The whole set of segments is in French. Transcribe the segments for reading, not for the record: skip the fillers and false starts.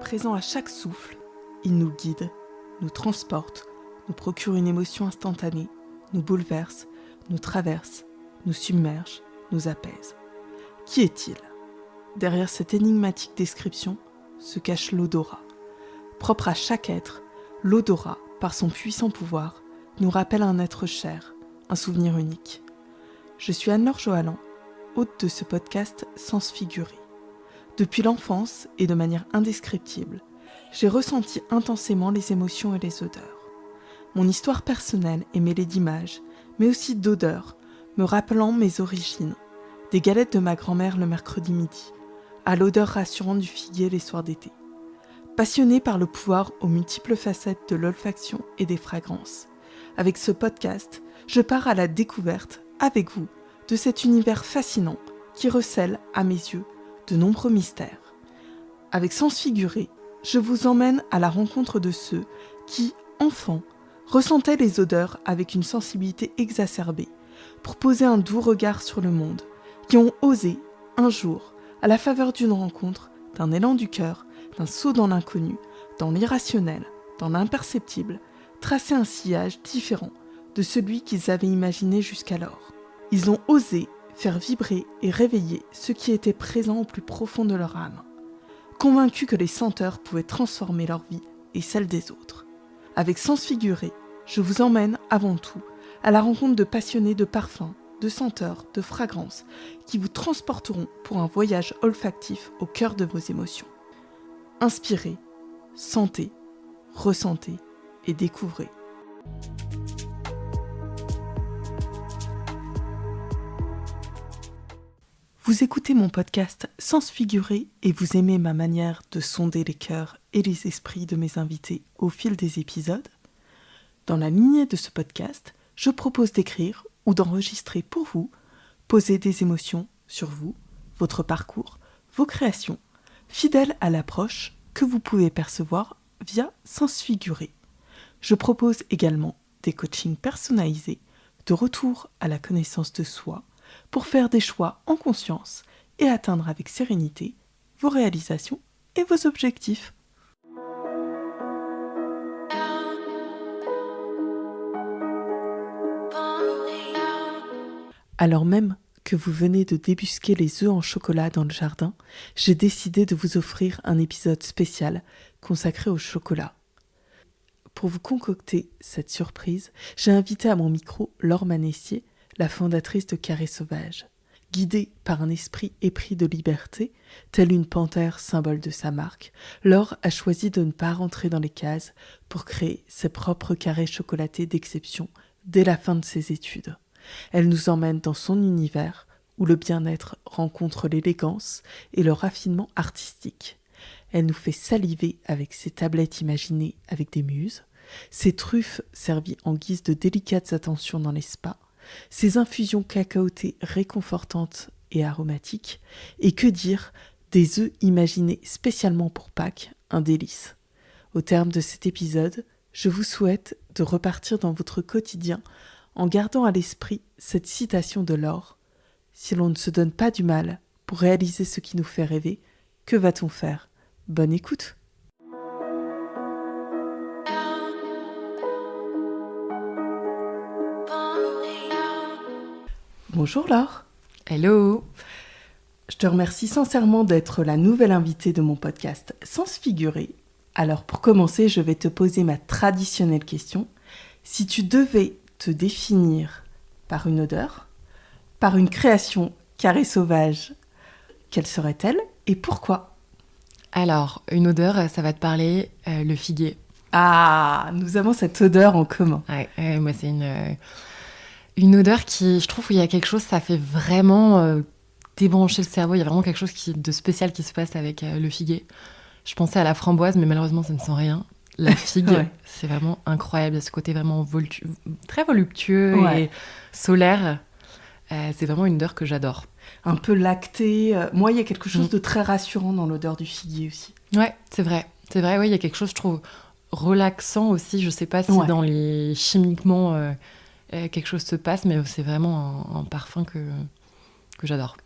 Présent à chaque souffle, il nous guide, nous transporte, nous procure une émotion instantanée, nous bouleverse, nous traverse, nous submerge, nous apaise. Qui est-il ? Derrière cette énigmatique description se cache l'odorat. Propre à chaque être, l'odorat, par son puissant pouvoir, nous rappelle un être cher, un souvenir unique. Je suis Anne-Laure Johalan, hôte de ce podcast Sens figuré. Depuis l'enfance et de manière indescriptible, j'ai ressenti intensément les émotions et les odeurs. Mon histoire personnelle est mêlée d'images, mais aussi d'odeurs, me rappelant mes origines, des galettes de ma grand-mère le mercredi midi, à l'odeur rassurante du figuier les soirs d'été. Passionnée par le pouvoir aux multiples facettes de l'olfaction et des fragrances, avec ce podcast, je pars à la découverte, avec vous, de cet univers fascinant qui recèle, à mes yeux, de nombreux mystères. Avec Sens figuré, je vous emmène à la rencontre de ceux qui, enfants, ressentaient les odeurs avec une sensibilité exacerbée pour poser un doux regard sur le monde, qui ont osé, un jour, à la faveur d'une rencontre, d'un élan du cœur, d'un saut dans l'inconnu, dans l'irrationnel, dans l'imperceptible, tracer un sillage différent de celui qu'ils avaient imaginé jusqu'alors. Ils ont osé faire vibrer et réveiller ce qui était présent au plus profond de leur âme, convaincus que les senteurs pouvaient transformer leur vie et celle des autres. Avec Sens figuré, je vous emmène avant tout à la rencontre de passionnés de parfums, de senteurs, de fragrances qui vous transporteront pour un voyage olfactif au cœur de vos émotions. Inspirez, sentez, ressentez et découvrez. Vous écoutez mon podcast Sens figuré et vous aimez ma manière de sonder les cœurs et les esprits de mes invités au fil des épisodes ? Dans la lignée de ce podcast, je propose d'écrire ou d'enregistrer pour vous, poser des émotions sur vous, votre parcours, vos créations, fidèles à l'approche que vous pouvez percevoir via Sens figuré. Je propose également des coachings personnalisés, de retour à la connaissance de soi, pour faire des choix en conscience et atteindre avec sérénité vos réalisations et vos objectifs. Alors même que vous venez de débusquer les œufs en chocolat dans le jardin, j'ai décidé de vous offrir un épisode spécial consacré au chocolat. Pour vous concocter cette surprise, j'ai invité à mon micro Laure Manessier, la fondatrice de Carré Sauvage. Guidée par un esprit épris de liberté, telle une panthère symbole de sa marque, Laure a choisi de ne pas rentrer dans les cases pour créer ses propres carrés chocolatés d'exception dès la fin de ses études. Elle nous emmène dans son univers où le bien-être rencontre l'élégance et le raffinement artistique. Elle nous fait saliver avec ses tablettes imaginées avec des muses, ses truffes servies en guise de délicates attentions dans les spas, ses infusions cacaotées réconfortantes et aromatiques, et que dire des œufs imaginés spécialement pour Pâques, un délice. Au terme de cet épisode, je vous souhaite de repartir dans votre quotidien en gardant à l'esprit cette citation de Laure. Si l'on ne se donne pas du mal pour réaliser ce qui nous fait rêver, que va-t-on faire ? Bonne écoute. Bonjour Laure. Hello. Je te remercie sincèrement d'être la nouvelle invitée de mon podcast Sens figuré. Alors pour commencer, je vais te poser ma traditionnelle question. Si tu devais te définir par une odeur, par une création Carré Sauvage, quelle serait-elle et pourquoi ? Alors, une odeur, ça va te parler, le figuier. Ah, nous avons cette odeur en commun. Ouais, moi c'est une odeur qui, je trouve, où il y a quelque chose, ça fait vraiment débrancher le cerveau. Il y a vraiment quelque chose de spécial qui se passe avec le figuier. Je pensais à la framboise, mais malheureusement, ça ne sent rien. La figue, ouais. C'est vraiment incroyable. Il y a ce côté vraiment très voluptueux et solaire. C'est vraiment une odeur que j'adore. Un peu lactée. Moi, il y a quelque chose de très rassurant dans l'odeur du figuier aussi. Ouais, c'est vrai. C'est vrai, ouais, il y a quelque chose, je trouve, relaxant aussi. Je ne sais pas si dans les chimiquement quelque chose se passe, mais c'est vraiment un parfum que j'adore.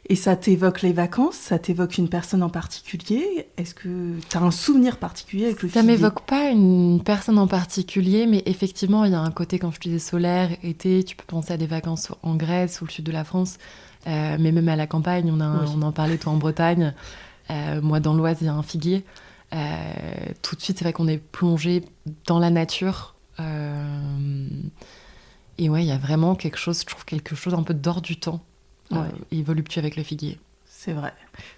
Et ça t'évoque les vacances? Ça t'évoque une personne en particulier? Est-ce que tu as un souvenir particulier avec le Ça figuier? m'évoque pas une personne en particulier, mais effectivement, il y a un côté, quand je te disais solaire, été, tu peux penser à des vacances en Grèce ou le sud de la France, mais même à la campagne, Oui. on en parlait, toi en Bretagne, moi dans l'Oise, il y a un figuier. Tout de suite, c'est vrai qu'on est plongé dans la nature. Et ouais, il y a vraiment quelque chose, je trouve quelque chose un peu d'hors du temps, Ouais. et voluptueux avec le figuier. C'est vrai.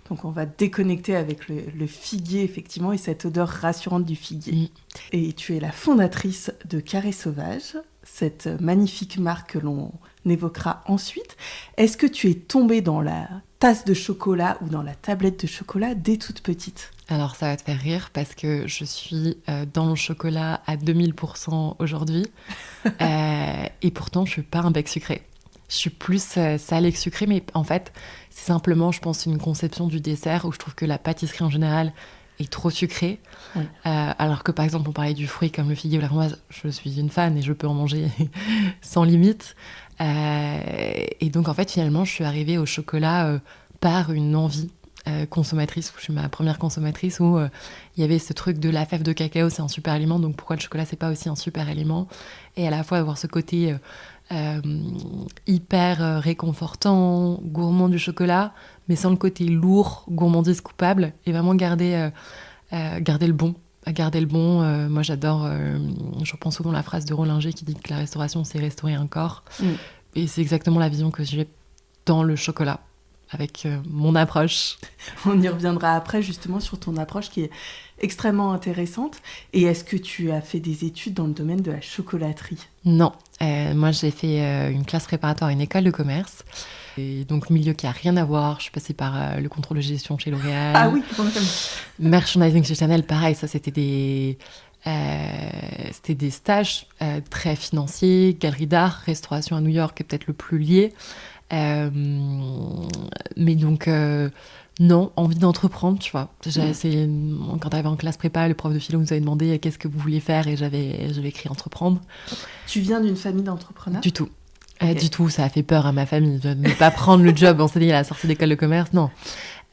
Donc on va déconnecter avec le figuier, effectivement, et cette odeur rassurante du figuier. Mm. Et tu es la fondatrice de Carré Sauvage, cette magnifique marque que l'on évoquera ensuite. Est-ce que tu es tombée dans la tasse de chocolat ou dans la tablette de chocolat dès toute petite? Alors ça va te faire rire parce que je suis dans le chocolat à 2000% aujourd'hui, et pourtant je suis pas un bec sucré. Je suis plus salée que sucrée, mais en fait c'est simplement, je pense, une conception du dessert où je trouve que la pâtisserie en général est trop sucrée, Oui. alors que par exemple on parlait du fruit comme le figuier ou la framboise, je suis une fan et je peux en manger sans limite. Et donc en fait finalement je suis arrivée au chocolat par une envie consommatrice, où je suis ma première consommatrice, où il y avait ce truc de la fève de cacao, c'est un super aliment, donc pourquoi le chocolat c'est pas aussi un super aliment, et à la fois avoir ce côté hyper réconfortant, gourmand du chocolat, mais sans le côté lourd, gourmandise coupable, et vraiment garder le bon. Garder le bon. Moi j'adore, je reprends souvent la phrase de Rollinger qui dit que la restauration c'est restaurer un corps, et c'est exactement la vision que j'ai dans le chocolat avec mon approche. On y reviendra après, justement, sur ton approche qui est extrêmement intéressante. Et est-ce que tu as fait des études dans le domaine de la chocolaterie? Non, moi j'ai fait une classe préparatoire à une école de commerce, et donc milieu qui a rien à voir. Je suis passée par le contrôle de gestion chez L'Oréal. Ah oui, quand même. Merchandising chez Chanel, pareil, ça c'était des stages très financiers, galerie d'art, restauration à New York est peut-être le plus lié. Mais donc, non, envie d'entreprendre, tu vois. Quand t'arrives en classe prépa, le prof de philo nous avait demandé qu'est-ce que vous vouliez faire, et j'avais écrit entreprendre. Tu viens d'une famille d'entrepreneurs? Du tout. Ok. Du tout, ça a fait peur à ma famille de ne pas prendre le job en CDI à la sortie d'école de commerce, non.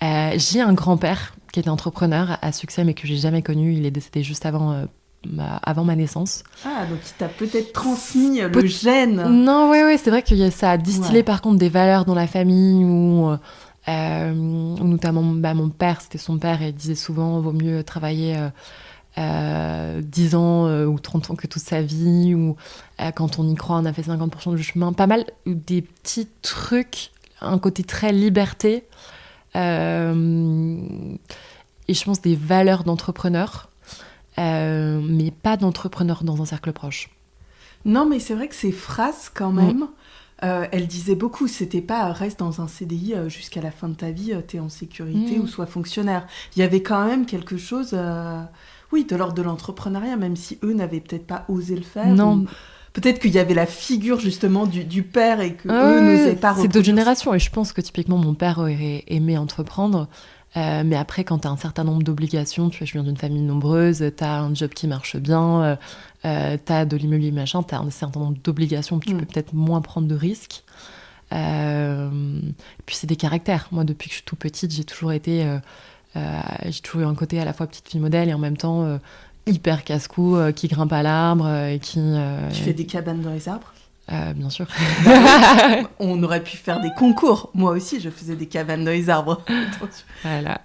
J'ai un grand-père qui était entrepreneur à succès, mais que j'ai jamais connu. Il est décédé juste avant ma naissance. Ah, donc il t'a peut-être transmis le gène. Non, ouais, c'est vrai que ça a distillé Ouais. par contre des valeurs dans la famille, où notamment mon père, c'était son père, et il disait souvent vaut mieux travailler 10 ans ou 30 ans que toute sa vie, ou quand on y croit on a fait 50% du chemin, pas mal des petits trucs, un côté très liberté, et je pense des valeurs d'entrepreneur, mais pas d'entrepreneur dans un cercle proche. Non, mais c'est vrai que ces phrases, quand même, elles disaient beaucoup. C'était pas reste dans un CDI jusqu'à la fin de ta vie, t'es en sécurité ou sois fonctionnaire. Il y avait quand même quelque chose, oui, de l'ordre de l'entrepreneuriat, même si eux n'avaient peut-être pas osé le faire. Non. Ou peut-être qu'il y avait la figure justement du père et que eux n'osaient pas c'est reproduire. d'autres générations, et je pense que typiquement mon père aurait aimé entreprendre. Mais après, quand tu as un certain nombre d'obligations, tu vois, je viens d'une famille nombreuse, tu as un job qui marche bien, tu as de l'immobilier, machin, tu as un certain nombre d'obligations, tu peux peut-être moins prendre de risques. Et puis c'est des caractères. Moi, depuis que je suis toute petite, j'ai toujours eu un côté à la fois petite fille modèle et en même temps hyper casse-cou, qui grimpe à l'arbre et qui... Tu fais des cabanes dans les arbres? Bien sûr. On aurait pu faire des concours. Moi aussi, je faisais des cabanes dans les arbres. Voilà.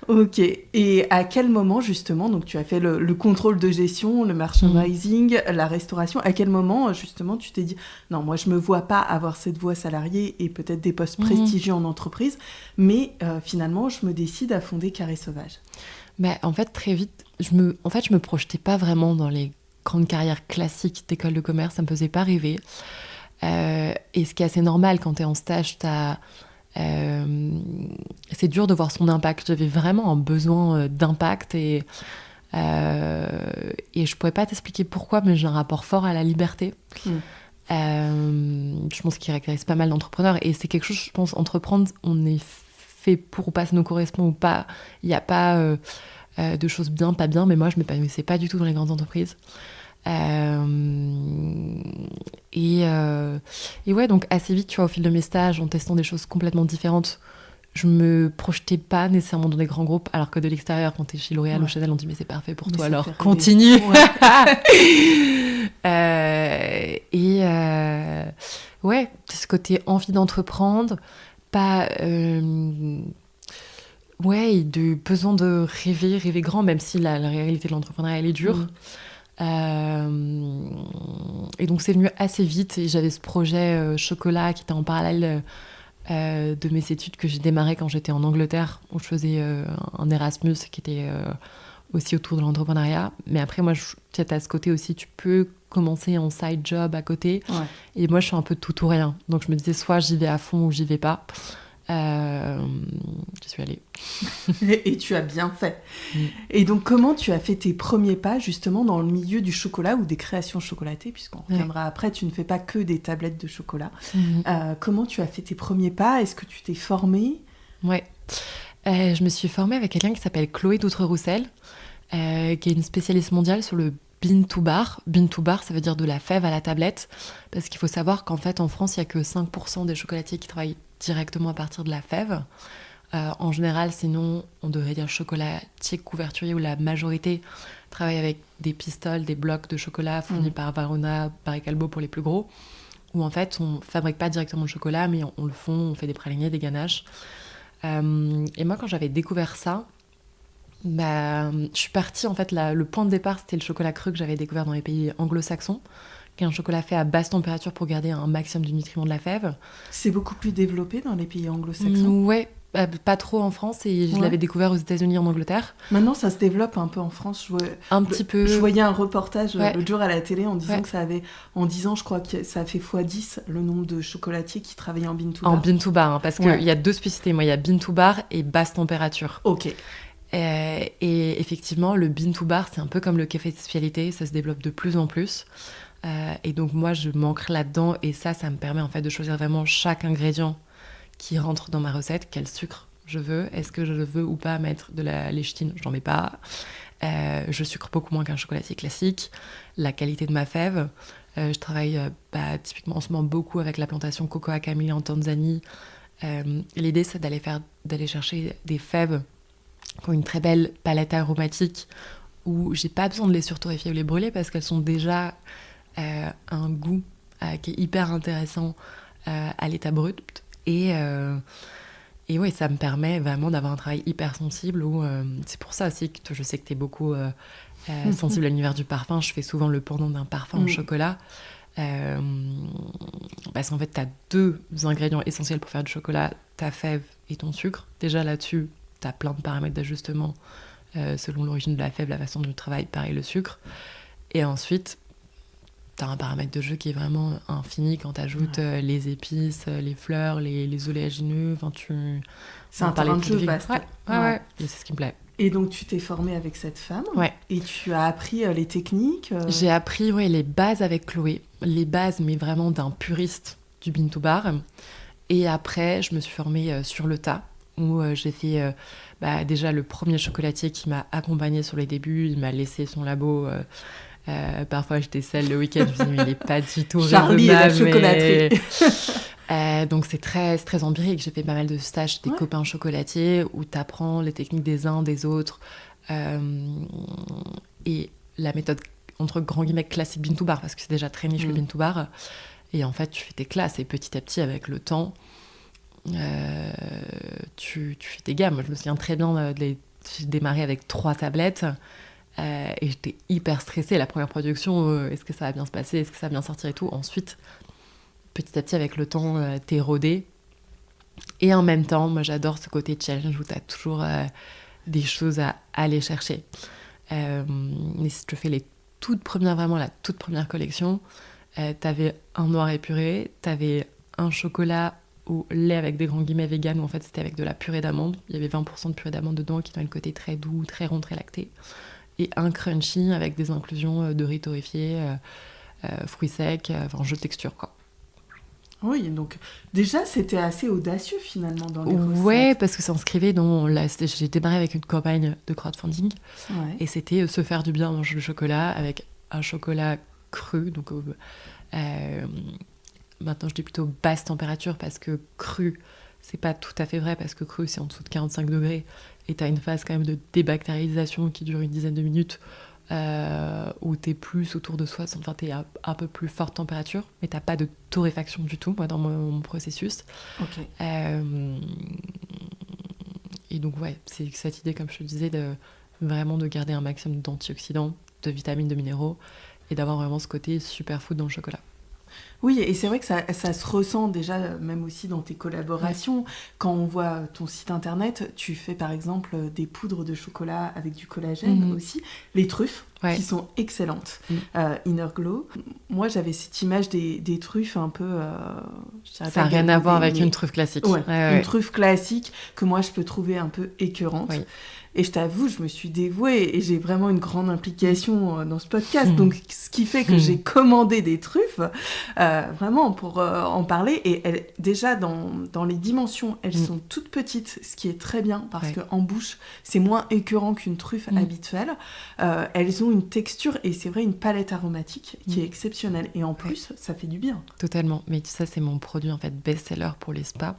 Ok. Et à quel moment, justement, donc tu as fait le contrôle de gestion, le merchandising, la restauration, à quel moment, justement, tu t'es dit, non, moi, je me vois pas avoir cette voie salariée et peut-être des postes prestigieux en entreprise, mais finalement, je me décide à fonder Carré Sauvage? En fait, très vite, je me projetais pas vraiment dans les grande carrière classique d'école de commerce, ça me faisait pas rêver. Et ce qui est assez normal quand tu es en stage, c'est dur de voir son impact. J'avais vraiment un besoin d'impact, et je pourrais pas t'expliquer pourquoi, mais j'ai un rapport fort à la liberté. Je pense qu'il caractérise pas mal d'entrepreneurs, et c'est quelque chose, je pense, entreprendre, on est fait pour, ou pas, ça nous correspond ou pas. Il n'y a pas de choses bien, pas bien, mais moi je m'épanouissais pas du tout dans les grandes entreprises. Et ouais, donc assez vite, tu vois, au fil de mes stages, en testant des choses complètement différentes, je me projetais pas nécessairement dans des grands groupes, alors que de l'extérieur, quand t'es chez L'Oréal ou Chanel, on dit mais c'est parfait pour toi, alors continue. Ouais, ce côté envie d'entreprendre, pas ouais, de besoin de rêver grand, même si la réalité de l'entrepreneuriat elle est dure. Et donc c'est venu assez vite et j'avais ce projet chocolat qui était en parallèle de mes études que j'ai démarré quand j'étais en Angleterre où je faisais un Erasmus qui était aussi autour de l'entrepreneuriat. Mais après moi tu as ce côté aussi, tu peux commencer en side job à côté. Et moi je suis un peu tout ou rien, donc je me disais soit j'y vais à fond ou j'y vais pas. J'y suis allée. Et tu as bien fait. Et donc, comment tu as fait tes premiers pas, justement, dans le milieu du chocolat ou des créations chocolatées, puisqu'on reviendra après, tu ne fais pas que des tablettes de chocolat. Comment tu as fait tes premiers pas? Est-ce que tu t'es formée? Ouais. Je me suis formée avec quelqu'un qui s'appelle Chloé Doutre-Roussel, qui est une spécialiste mondiale sur le bean to bar. Bean to bar, ça veut dire de la fève à la tablette, parce qu'il faut savoir qu'en fait, en France, il n'y a que 5% des chocolatiers qui travaillent directement à partir de la fève. En général, sinon, on devrait dire chocolatier couverturier où la majorité travaille avec des pistoles, des blocs de chocolat fournis par Varona, Barry Callebaut pour les plus gros, où en fait, on fabrique pas directement le chocolat, mais on le fond, on fait des pralinées, des ganaches. Et moi, quand j'avais découvert ça, je suis partie, en fait, le point de départ, c'était le chocolat cru que j'avais découvert dans les pays anglo-saxons, qui est un chocolat fait à basse température pour garder un maximum du nutriment de la fève. C'est beaucoup plus développé dans les pays anglo-saxons? Ouais, pas trop en France, et je l'avais découvert aux États-Unis, en Angleterre. Maintenant, ça se développe un peu en France. Petit peu. Je voyais un reportage l'autre jour à la télé en disant que ça avait, en 10 ans, je crois que ça a fait x10 le nombre de chocolatiers qui travaillaient en bean to bar. En bean to bar, hein, parce qu'il y a deux spécificités. Moi, il y a bean to bar et basse température. Ok. Et effectivement, le bean to bar, c'est un peu comme le café de spécialité, ça se développe de plus en plus. Et donc moi, je m'ancre là-dedans, et ça me permet en fait de choisir vraiment chaque ingrédient qui rentre dans ma recette. Quel sucre je veux? Est-ce que je veux ou pas mettre de la léchitine? Je n'en mets pas. Je sucre beaucoup moins qu'un chocolatier classique. La qualité de ma fève. Je travaille typiquement en ce moment beaucoup avec la plantation Cocoa Camille en Tanzanie. L'idée, c'est d'aller chercher des fèves qui ont une très belle palette aromatique, où j'ai pas besoin de les surtorréfier ou les brûler parce qu'elles sont déjà un goût qui est hyper intéressant à l'état brut. Et ouais, ça me permet vraiment d'avoir un travail hyper sensible. C'est pour ça aussi que je sais que tu es beaucoup sensible à l'univers du parfum. Je fais souvent le pendant d'un parfum au chocolat. Parce qu'en fait, tu as deux ingrédients essentiels pour faire du chocolat, ta fève et ton sucre. Déjà là-dessus, tu as plein de paramètres d'ajustement selon l'origine de la fève, la façon dont tu travailles, pareil le sucre. Et ensuite, t'as un paramètre de jeu qui est vraiment infini quand t'ajoutes les épices, les fleurs, les oléagineux. C'est un terrain de jeu vaste. Ouais. Et c'est ce qui me plaît. Et donc, tu t'es formée avec cette femme. Et tu as appris les techniques. J'ai appris les bases avec Chloé. Les bases, mais vraiment d'un puriste du bean to bar. Et après, je me suis formée sur le tas, où j'ai fait déjà le premier chocolatier qui m'a accompagnée sur les débuts. Il m'a laissé son labo. Parfois j'étais seule le week-end, je me disais mais il est pas du tout Charlie raisonnable. Charlie et la chocolaterie. Donc c'est très empirique. J'ai fait pas mal de stages des copains chocolatiers où t'apprends les techniques des uns, des autres. Et la méthode entre grands guillemets classique bean to bar, parce que c'est déjà très niche le bean to bar. Et en fait tu fais tes classes et petit à petit avec le temps tu fais tes gammes. Je me souviens très bien j'ai démarré avec 3 tablettes. Et j'étais hyper stressée. La première production, est-ce que ça va bien se passer? Est-ce que ça va bien sortir et tout? Ensuite, petit à petit, avec le temps, t'es rodé. Et en même temps, moi, j'adore ce côté challenge où t'as toujours des choses à aller chercher. Mais si je fais la toute première collection, t'avais un noir épuré, t'avais un chocolat au lait avec des grands guillemets vegan, où en fait, c'était avec de la purée d'amande. Il y avait 20% de purée d'amande dedans qui donnait le côté très doux, très rond, très lacté. Et un crunchy avec des inclusions de riz torréfié, fruits secs, jeu de texture, quoi. Oui, donc déjà, c'était assez audacieux, finalement, dans les recettes. Ouais, parce que ça s'inscrivait dans... J'ai démarré avec une campagne de crowdfunding, et c'était se faire du bien, manger du chocolat, avec un chocolat cru, donc Maintenant, je dis plutôt basse température parce que cru, c'est pas tout à fait vrai parce que cru, c'est en dessous de 45 degrés et t'as une phase quand même de débactérialisation qui dure une dizaine de minutes où t'es plus autour de 60, enfin t'es à un peu plus forte température, mais t'as pas de torréfaction du tout, moi, dans mon processus. Ok. Et donc, ouais, c'est cette idée, comme je te disais, vraiment de garder un maximum d'antioxydants, de vitamines, de minéraux, et d'avoir vraiment ce côté superfood dans le chocolat. Oui, et c'est vrai que ça se ressent déjà, même aussi dans tes collaborations. Quand on voit ton site internet, tu fais par exemple des poudres de chocolat avec du collagène aussi. Les truffes, qui sont excellentes. Inner Glow. Moi, j'avais cette image des truffes un peu... ça n'a rien à voir avec une truffe classique. Une truffe classique que moi, je peux trouver un peu écœurante. Oui. Et je t'avoue, je me suis dévouée et j'ai vraiment une grande implication dans ce podcast. Donc, ce qui fait que j'ai commandé des truffes, vraiment pour en parler. Et déjà, dans les dimensions, elles sont toutes petites, ce qui est très bien parce qu'en bouche, c'est moins écœurant qu'une truffe habituelle. Elles ont une texture et c'est vrai, une palette aromatique qui est exceptionnelle. Et en plus, ça fait du bien. Totalement. Mais ça, c'est mon produit en fait best-seller pour les spas.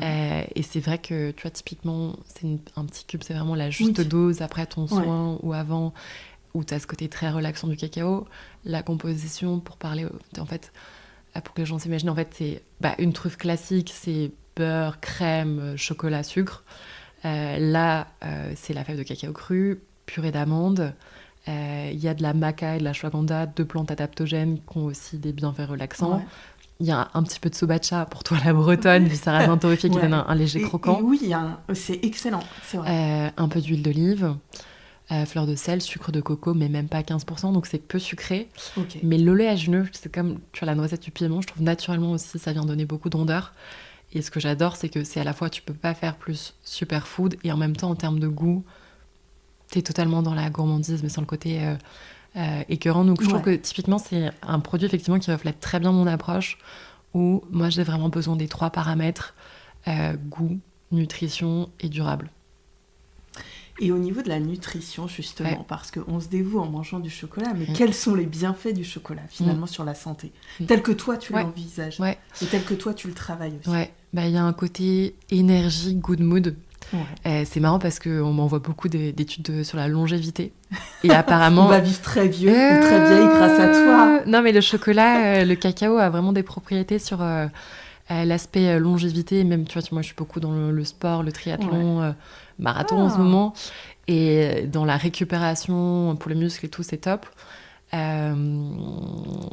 Et c'est vrai que, tu vois, typiquement, c'est un petit cube, c'est vraiment la juste dose après ton soin ou avant, où tu as ce côté très relaxant du cacao. La composition, pour parler, en fait, pour que les gens s'imaginent, en fait, c'est une truffe classique, c'est beurre, crème, chocolat, sucre. Là, c'est la fève de cacao cru, purée d'amande. Il y a de la maca et de la ashwagandha, 2 plantes adaptogènes qui ont aussi des bienfaits relaxants. Il y a un petit peu de sobacha pour toi, la bretonne, du sarrasin torréfié qui donne un léger croquant. Et oui, c'est excellent, c'est vrai. Un peu d'huile d'olive, fleur de sel, sucre de coco, mais même pas 15%, donc c'est peu sucré. Mais l'oléagineux, c'est comme tu as la noisette du Piémont, je trouve naturellement aussi, ça vient donner beaucoup de rondeur. Et ce que j'adore, c'est que c'est à la fois, tu peux pas faire plus superfood, et en même temps, en termes de goût, t'es totalement dans la gourmandise, mais sans le côté... écœurant. Donc je trouve que typiquement c'est un produit effectivement qui reflète très bien mon approche où moi j'ai vraiment besoin des 3 paramètres goût, nutrition et durable. Et au niveau de la nutrition justement, parce qu'on se dévoue en mangeant du chocolat, mais quels sont les bienfaits du chocolat finalement sur la santé, tel que toi tu l'envisages et tel que toi tu le travailles aussi? Il y a un côté énergie, good mood. C'est marrant parce qu'on m'envoie beaucoup d'études sur la longévité. Et apparemment... On va vivre très vieux ou très vieille grâce à toi. Non, mais le chocolat, le cacao a vraiment des propriétés sur l'aspect longévité. Même, tu vois, moi, je suis beaucoup dans le sport, le triathlon, marathon en ce moment. Et dans la récupération pour les muscles et tout, c'est top.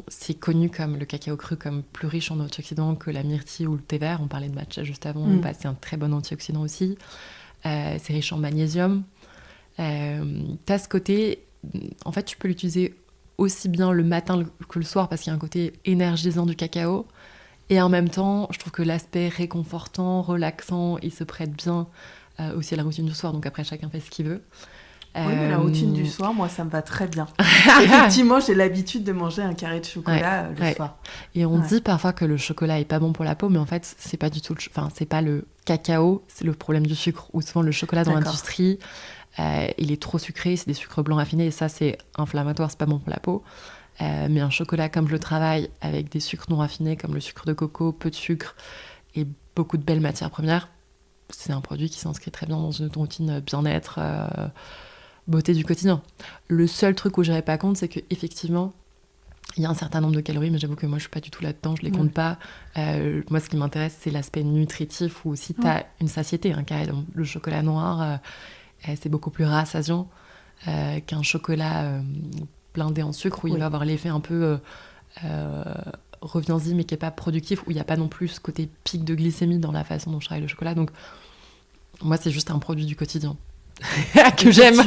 C'est connu comme le cacao cru comme plus riche en antioxydants que la myrtille ou le thé vert. On parlait de matcha juste avant. C'est un très bon antioxydant aussi. C'est riche en magnésium. T'as ce côté, en fait, tu peux l'utiliser aussi bien le matin que le soir parce qu'il y a un côté énergisant du cacao. Et en même temps, je trouve que l'aspect réconfortant, relaxant, il se prête bien aussi à la routine du soir. Donc après, chacun fait ce qu'il veut. Oui, mais la routine du soir, moi, ça me va très bien. Effectivement, j'ai l'habitude de manger un carré de chocolat le soir. Et on dit parfois que le chocolat est pas bon pour la peau, mais en fait, c'est pas du tout. C'est pas le cacao, c'est le problème du sucre. Ou souvent le chocolat dans l'industrie, il est trop sucré, c'est des sucres blancs raffinés, et ça, c'est inflammatoire, c'est pas bon pour la peau. Mais un chocolat comme je le travaille, avec des sucres non raffinés comme le sucre de coco, peu de sucre et beaucoup de belles matières premières, c'est un produit qui s'inscrit très bien dans une routine bien-être. Beauté du quotidien. Le seul truc où je n'irais pas compte, c'est qu'effectivement, il y a un certain nombre de calories, mais j'avoue que moi, je ne suis pas du tout là-dedans, je ne les compte pas. Moi, ce qui m'intéresse, c'est l'aspect nutritif, où si tu as une satiété, le chocolat noir, c'est beaucoup plus rassasiant qu'un chocolat blindé en sucre, où il va avoir l'effet un peu reviens-y, mais qui n'est pas productif, où il n'y a pas non plus ce côté pic de glycémie dans la façon dont je travaille le chocolat. Donc, moi, c'est juste un produit du quotidien. que j'aime.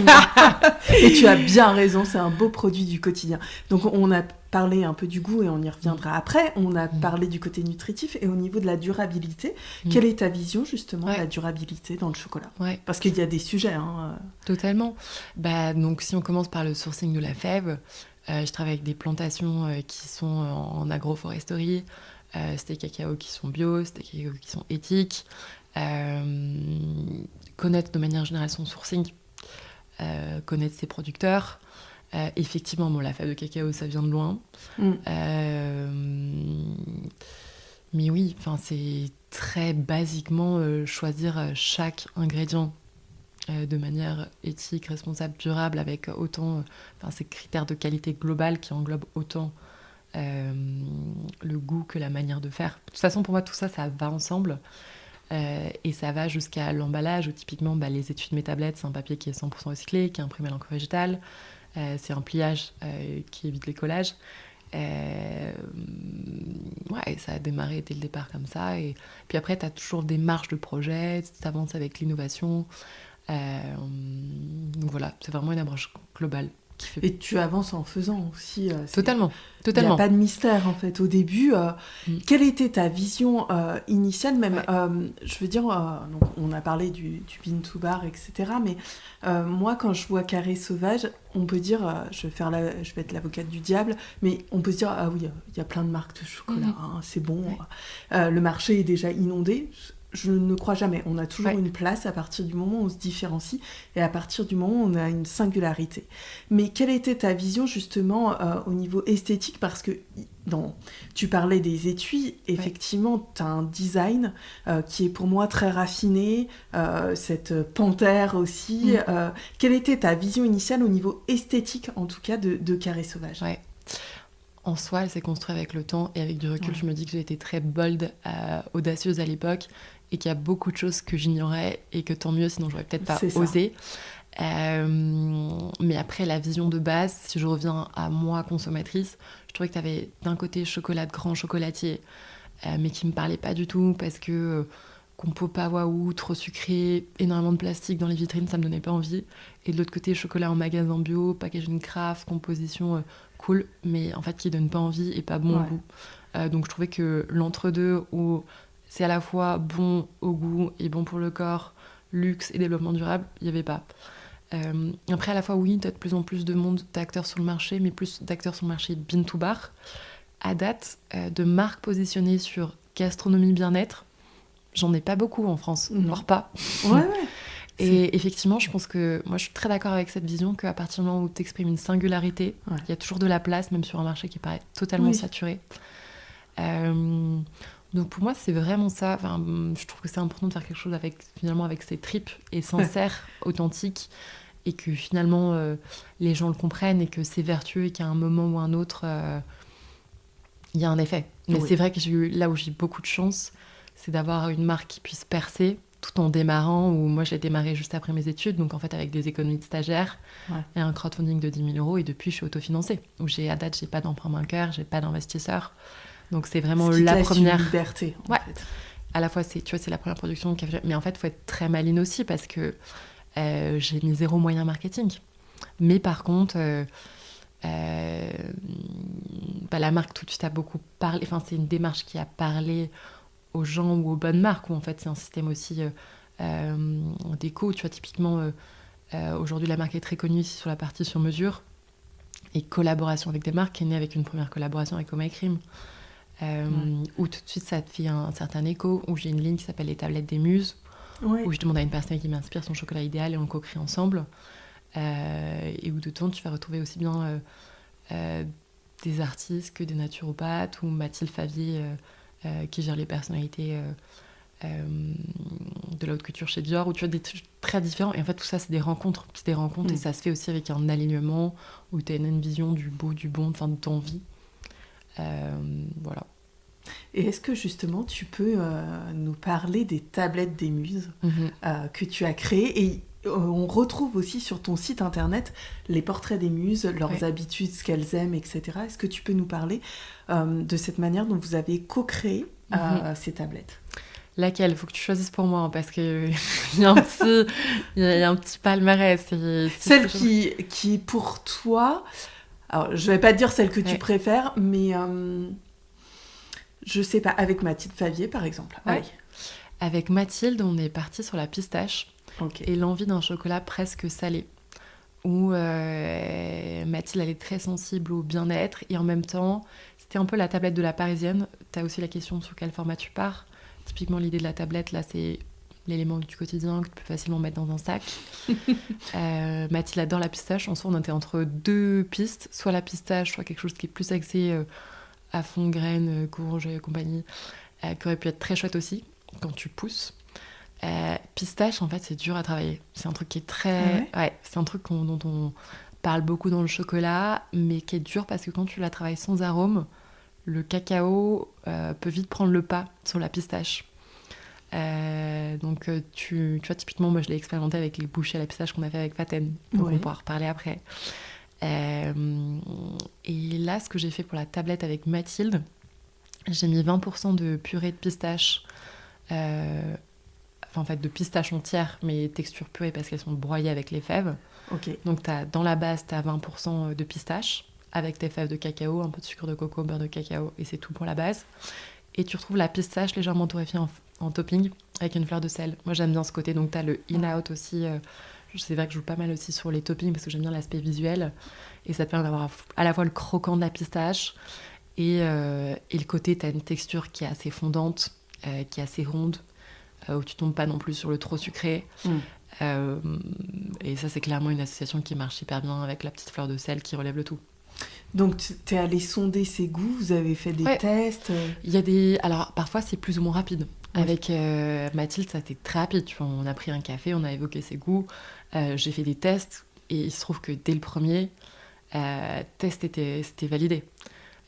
Et tu as bien raison, c'est un beau produit du quotidien. Donc on a parlé un peu du goût et on y reviendra après. On a parlé du côté nutritif et au niveau de la durabilité. Quelle est ta vision justement de la durabilité dans le chocolat? Parce qu'il y a des sujets. Totalement. Donc si on commence par le sourcing de la fève, je travaille avec des plantations qui sont en agroforesterie. C'est des cacao qui sont bio, c'est des cacao qui sont éthiques. Connaître de manière générale son sourcing, connaître ses producteurs, Effectivement, bon, la fève de cacao, ça vient de loin. Mais oui, c'est très basiquement choisir chaque ingrédient de manière éthique, responsable, durable, avec autant ces critères de qualité globale qui englobent autant le goût que la manière de faire. De toute façon, pour moi, tout ça, ça va ensemble. Et ça va jusqu'à l'emballage, où typiquement, les étuis de mes tablettes, c'est un papier qui est 100% recyclé, qui est imprimé à l'encre végétale. C'est un pliage qui évite les collages. Ouais, ça a démarré dès le départ comme ça. Et puis après, tu as toujours des marges de projet, tu avances avec l'innovation. Donc voilà, c'est vraiment une approche globale. Et tu avances en faisant aussi. Totalement. Il n'y a pas de mystère en fait. Au début, quelle était ta vision initiale même je veux dire, donc on a parlé du Bean to Bar, etc. Mais moi, quand je vois Carré Sauvage, on peut dire, je vais être l'avocate du diable, mais on peut se dire, ah oui, il y a plein de marques de chocolat, c'est bon. Le marché est déjà inondé. Je ne crois jamais. On a toujours une place à partir du moment où on se différencie et à partir du moment où on a une singularité. Mais quelle était ta vision justement au niveau esthétique ? Parce que tu parlais des étuis, effectivement, tu as un design qui est pour moi très raffiné, cette panthère aussi. Quelle était ta vision initiale au niveau esthétique, en tout cas, de Carré Sauvage ? En soi, elle s'est construite avec le temps et avec du recul, je me dis que j'ai été très bold, audacieuse à l'époque et qu'il y a beaucoup de choses que j'ignorais et que tant mieux, sinon j'aurais peut-être pas osé. Mais après, la vision de base, si je reviens à moi, consommatrice, je trouvais que tu avais d'un côté chocolat de grand chocolatier, mais qui me parlait pas du tout parce que compo pas waouh, trop sucré, énormément de plastique dans les vitrines, ça me donnait pas envie. Et de l'autre côté, chocolat en magasin bio, packaging craft, composition cool, mais en fait qui donne pas envie et pas bon au goût. Donc je trouvais que l'entre-deux, où c'est à la fois bon au goût et bon pour le corps, luxe et développement durable, il n'y avait pas. Après, à la fois, oui, tu as de plus en plus de monde, d'acteurs sur le marché, mais plus d'acteurs sur le marché Bean to Bar. À date, de marques positionnées sur gastronomie bien-être, j'en ai pas beaucoup en France, voire pas. Et effectivement, je pense que moi, je suis très d'accord avec cette vision qu'à partir du moment où tu exprimes une singularité, il y a toujours de la place, même sur un marché qui paraît totalement saturé. Donc pour moi, c'est vraiment ça. Enfin, je trouve que c'est important de faire quelque chose avec ses tripes et sincère, authentique, et que finalement les gens le comprennent et que c'est vertueux et qu'à un moment ou un autre, il y a un effet. Mais c'est vrai que là où j'ai beaucoup de chance, c'est d'avoir une marque qui puisse percer tout en démarrant, où moi j'ai démarré juste après mes études, donc en fait avec des économies de stagiaire et un crowdfunding de 10 000 €, et depuis je suis autofinancée, où à date j'ai pas d'emprunt bancaire, j'ai pas d'investisseur. Donc c'est vraiment la première liberté. En fait. À la fois c'est la première production mais en fait il faut être très maline aussi parce que j'ai mis 0 moyen marketing. Mais par contre la marque tout de suite a beaucoup parlé. Enfin c'est une démarche qui a parlé aux gens ou aux bonnes marques, où en fait c'est un système aussi d'éco. Tu vois, typiquement aujourd'hui la marque est très connue ici sur la partie sur mesure et collaboration avec des marques, qui est née avec une première collaboration avec Oh My Cream. Où tout de suite ça te fait un certain écho, où j'ai une ligne qui s'appelle les tablettes des muses, où je demande à une personne qui m'inspire son chocolat idéal et on co-crée ensemble, et où de temps tu vas retrouver aussi bien des artistes que des naturopathes, ou Mathilde Favier qui gère les personnalités de la haute couture chez Dior, où tu as des trucs très différents, et en fait tout ça c'est des rencontres et ça se fait aussi avec un alignement où tu as une vision du beau, du bon, enfin de ton vie. Voilà. Et est-ce que justement tu peux nous parler des tablettes des muses que tu as créées, et on retrouve aussi sur ton site internet les portraits des muses, leurs habitudes, ce qu'elles aiment, etc. Est-ce que tu peux nous parler de cette manière dont vous avez co-créé ces tablettes ? Laquelle ? Il faut que tu choisisses pour moi, parce qu'il y a un petit palmarès. Celle qui pour toi... Alors, je vais pas te dire celle que tu préfères, mais je sais pas, avec Mathilde Favier, par exemple. Avec Mathilde, on est parti sur la pistache et l'envie d'un chocolat presque salé, où Mathilde, elle est très sensible au bien-être, et en même temps, c'était un peu la tablette de la parisienne. Tu as aussi la question sur quel format tu pars. Typiquement, l'idée de la tablette, là, c'est l'élément du quotidien que tu peux facilement mettre dans un sac. Mathilde adore la pistache. En soi, on était entre deux pistes, soit la pistache, soit quelque chose qui est plus axé à fond de graines, courges et compagnie, qui aurait pu être très chouette aussi quand tu pousses. Pistache, en fait, c'est dur à travailler. C'est un truc qui est très... Ah ouais. C'est un truc dont on parle beaucoup dans le chocolat, mais qui est dur parce que quand tu la travailles sans arôme, le cacao peut vite prendre le pas sur la pistache. Donc, tu vois, typiquement, moi, je l'ai expérimenté avec les bouchées à la pistache qu'on a fait avec Faten. Donc, on pourra reparler après. Et là, ce que j'ai fait pour la tablette avec Mathilde, j'ai mis 20% de purée de pistache, en fait, de pistache entière, mais texture purée parce qu'elles sont broyées avec les fèves. Ok. Donc, dans la base, tu as 20% de pistache avec tes fèves de cacao, un peu de sucre de coco, beurre de cacao, et c'est tout pour la base. Et tu retrouves la pistache légèrement torréfiée en topping avec une fleur de sel. Moi, j'aime bien ce côté. Donc, tu as le in-out aussi. C'est vrai que je joue pas mal aussi sur les toppings parce que j'aime bien l'aspect visuel. Et ça te permet d'avoir à la fois le croquant de la pistache et le côté, tu as une texture qui est assez fondante, qui est assez ronde, où tu tombes pas non plus sur le trop sucré. Et ça, c'est clairement une association qui marche hyper bien avec la petite fleur de sel qui relève le tout. Donc, t'es allé sonder ses goûts, vous avez fait des tests. Il y a des... Alors, parfois, c'est plus ou moins rapide. Oui. Avec Mathilde, ça a été très rapide. Tu vois, on a pris un café, on a évoqué ses goûts. J'ai fait des tests et il se trouve que dès le premier test, c'était validé.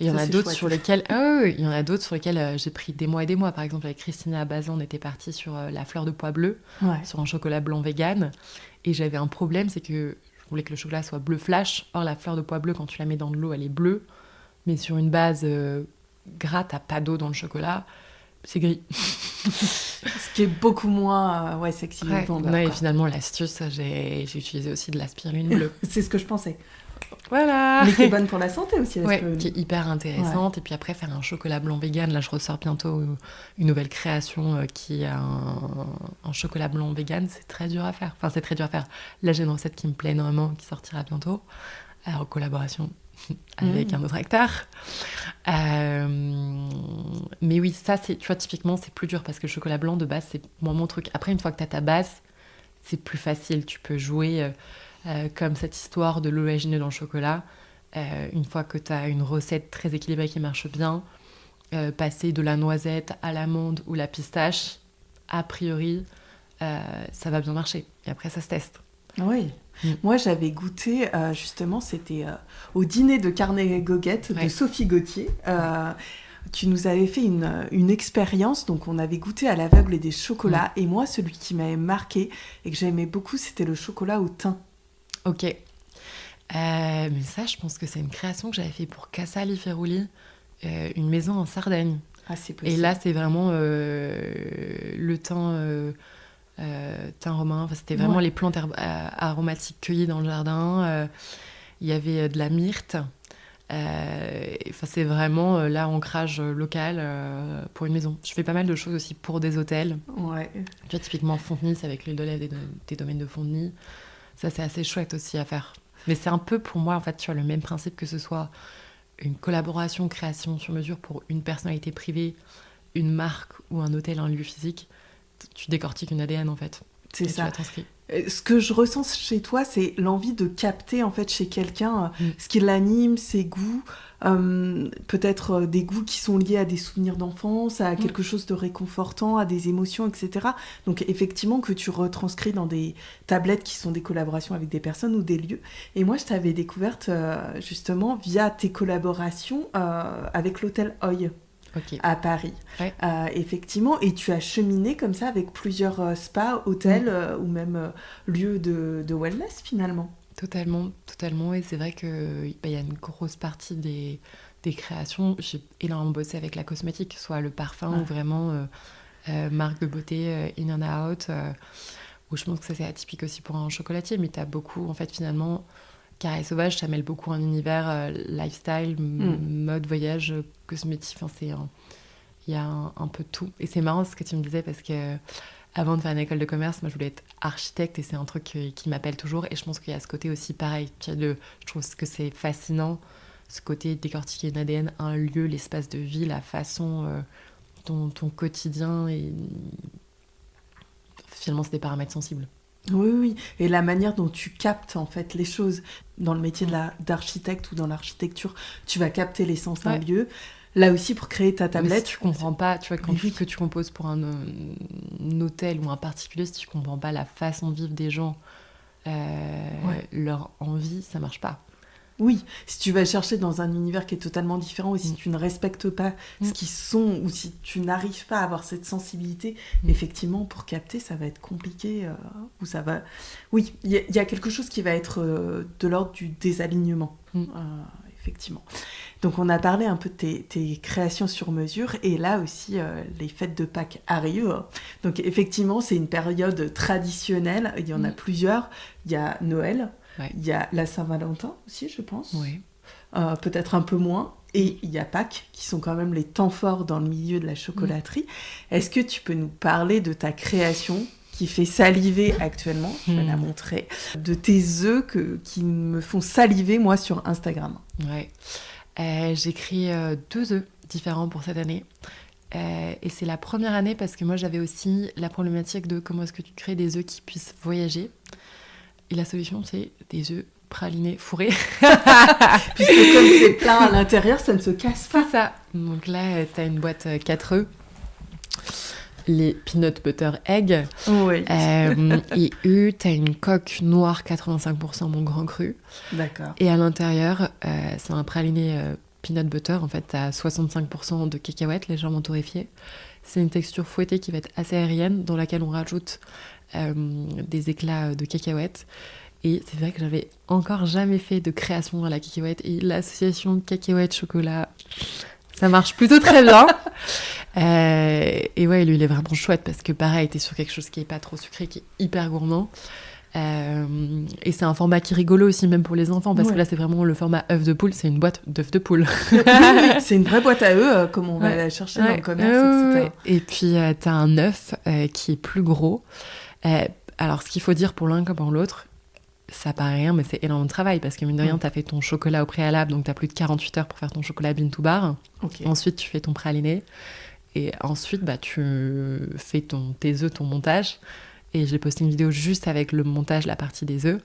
Et il y en a d'autres sur lesquels, il y en a d'autres sur lesquels j'ai pris des mois et des mois. Par exemple, avec Christina Bazin, on était partis sur la fleur de pois bleu, sur un chocolat blanc vegan. Et j'avais un problème, c'est que je voulais que le chocolat soit bleu flash. Or, la fleur de pois bleu, quand tu la mets dans de l'eau, elle est bleue. Mais sur une base gras, t'as pas d'eau dans le chocolat, c'est gris. Ce qui est beaucoup moins sexy. Non, et finalement, l'astuce, j'ai utilisé aussi de la spiruline bleue. C'est ce que je pensais. Voilà. Mais qui est bonne pour la santé aussi, la spiruline. Qui est hyper intéressante. Et puis après, faire un chocolat blanc vegan. Là, je ressors bientôt une nouvelle création qui a un chocolat blanc vegan. C'est très dur à faire. Enfin, c'est très dur à faire. Là, j'ai une recette qui me plaît énormément, qui sortira bientôt, en collaboration avec un autre acteur. Mais oui, ça, tu vois, typiquement, c'est plus dur parce que le chocolat blanc, de base, c'est moins mon truc. Après, une fois que tu as ta base, c'est plus facile. Tu peux jouer comme cette histoire de l'oléagineux dans le chocolat. Une fois que tu as une recette très équilibrée qui marche bien, passer de la noisette à l'amande ou la pistache, a priori, ça va bien marcher. Et après, ça se teste. Oui. Moi, j'avais goûté, justement, c'était au dîner de Carnet Goguette de Sophie Gauthier. Tu nous avais fait une expérience, donc on avait goûté à l'aveugle des chocolats. Et moi, celui qui m'avait marqué et que j'aimais beaucoup, c'était le chocolat au thym. Ok. Mais ça, je pense que c'est une création que j'avais fait pour Casa Liferuli, une maison en Sardaigne. Ah, c'est possible. Et là, c'est vraiment le thym... thym romain, enfin, c'était vraiment les plantes aromatiques cueillies dans le jardin. Il y avait de la myrte. C'est vraiment ancrage local pour une maison. Je fais pas mal de choses aussi pour des hôtels. Ouais. Tu vois, typiquement Fontenay, c'est avec l'huile d'olive des domaines de Fontenay. Ça, c'est assez chouette aussi à faire. Mais c'est un peu pour moi, en fait, tu vois, le même principe que ce soit une collaboration, création sur mesure pour une personnalité privée, une marque ou un hôtel, un lieu physique. Tu décortiques une ADN, en fait. C'est ça. Tu la transcris. Ce que je ressens chez toi, c'est l'envie de capter en fait chez quelqu'un ce qui l'anime, ses goûts, peut-être des goûts qui sont liés à des souvenirs d'enfance, à quelque chose de réconfortant, à des émotions, etc. Donc effectivement que tu retranscris dans des tablettes qui sont des collaborations avec des personnes ou des lieux. Et moi, je t'avais découverte justement via tes collaborations avec l'hôtel Hoy. Okay. À Paris, effectivement, et tu as cheminé comme ça avec plusieurs spas, hôtels ou même lieux de wellness finalement. Totalement, et c'est vrai qu'il y a une grosse partie des créations. J'ai énormément bossé avec la cosmétique, soit le parfum ou vraiment marque de beauté in and out, où je pense que ça c'est atypique aussi pour un chocolatier, mais tu as beaucoup, en fait, finalement, Carré Sauvage, ça mêle beaucoup un univers lifestyle, mode, voyage, cosmétique. Enfin, il y a un peu de tout. Et c'est marrant ce que tu me disais parce que avant de faire une école de commerce, moi je voulais être architecte et c'est un truc qui m'appelle toujours. Et je pense qu'il y a ce côté aussi pareil. Je trouve que c'est fascinant, ce côté décortiquer une ADN, un lieu, l'espace de vie, la façon dont ton quotidien finalement, c'est des paramètres sensibles. Oui, oui. Et la manière dont tu captes en fait les choses dans le métier d'architecte ou dans l'architecture, tu vas capter l'essence d'un lieu. Là aussi, pour créer ta tablette... Mais si tu comprends pas, tu vois, quand que tu composes pour un hôtel ou un particulier, si tu comprends pas la façon de vivre des gens, leur envie, ça marche pas. Oui, si tu vas chercher dans un univers qui est totalement différent, ou si tu ne respectes pas ce qu'ils sont, ou si tu n'arrives pas à avoir cette sensibilité, effectivement, pour capter, ça va être compliqué. Ou ça va... Oui, il y a quelque chose qui va être de l'ordre du désalignement, effectivement. Donc, on a parlé un peu de tes créations sur mesure, et là aussi, les fêtes de Pâques arrivent. Donc, effectivement, c'est une période traditionnelle. Il y en a plusieurs. Il y a Noël. Il y a la Saint-Valentin aussi, je pense. Oui. Peut-être un peu moins. Et il y a Pâques, qui sont quand même les temps forts dans le milieu de la chocolaterie. Est-ce que tu peux nous parler de ta création qui fait saliver actuellement, je vais la montrer, de tes œufs qui me font saliver, moi, sur Instagram. Ouais. J'ai créé 2 œufs différents pour cette année. Et c'est la première année parce que moi, j'avais aussi la problématique de comment est-ce que tu crées des œufs qui puissent voyager. Et la solution, c'est des œufs pralinés fourrés. Puisque comme c'est plein à l'intérieur, ça ne se casse pas. C'est ça. Donc là, tu as une boîte 4 œufs. Les peanut butter egg. Oui. Et eux, tu as une coque noire 85% mon grand cru. D'accord. Et à l'intérieur, c'est un praliné peanut butter. En fait, tu as 65% de cacahuètes légèrement torréfiées. C'est une texture fouettée qui va être assez aérienne, dans laquelle on rajoute des éclats de cacahuètes. Et c'est vrai que j'avais encore jamais fait de création à la cacahuète. Et l'association cacahuète-chocolat, ça marche plutôt très bien. Et ouais, lui, il est vraiment chouette parce que pareil, t'es sur quelque chose qui est pas trop sucré, qui est hyper gourmand. Et c'est un format qui est rigolo aussi, même pour les enfants, parce que là, c'est vraiment le format œuf de poule. C'est une boîte d'œufs de poule. C'est une vraie boîte à œufs, comme on va la chercher dans le commerce, etc. Et puis, t'as un œuf qui est plus gros. Alors, ce qu'il faut dire pour l'un comme pour l'autre, ça paraît rien, mais c'est énormément de travail parce que mine de rien, t'as fait ton chocolat au préalable, donc t'as plus de 48 heures pour faire ton chocolat bean to bar. Okay. Ensuite, tu fais ton praliné. Et ensuite, tu fais tes œufs, ton montage. Et j'ai posté une vidéo juste avec le montage, la partie des œufs.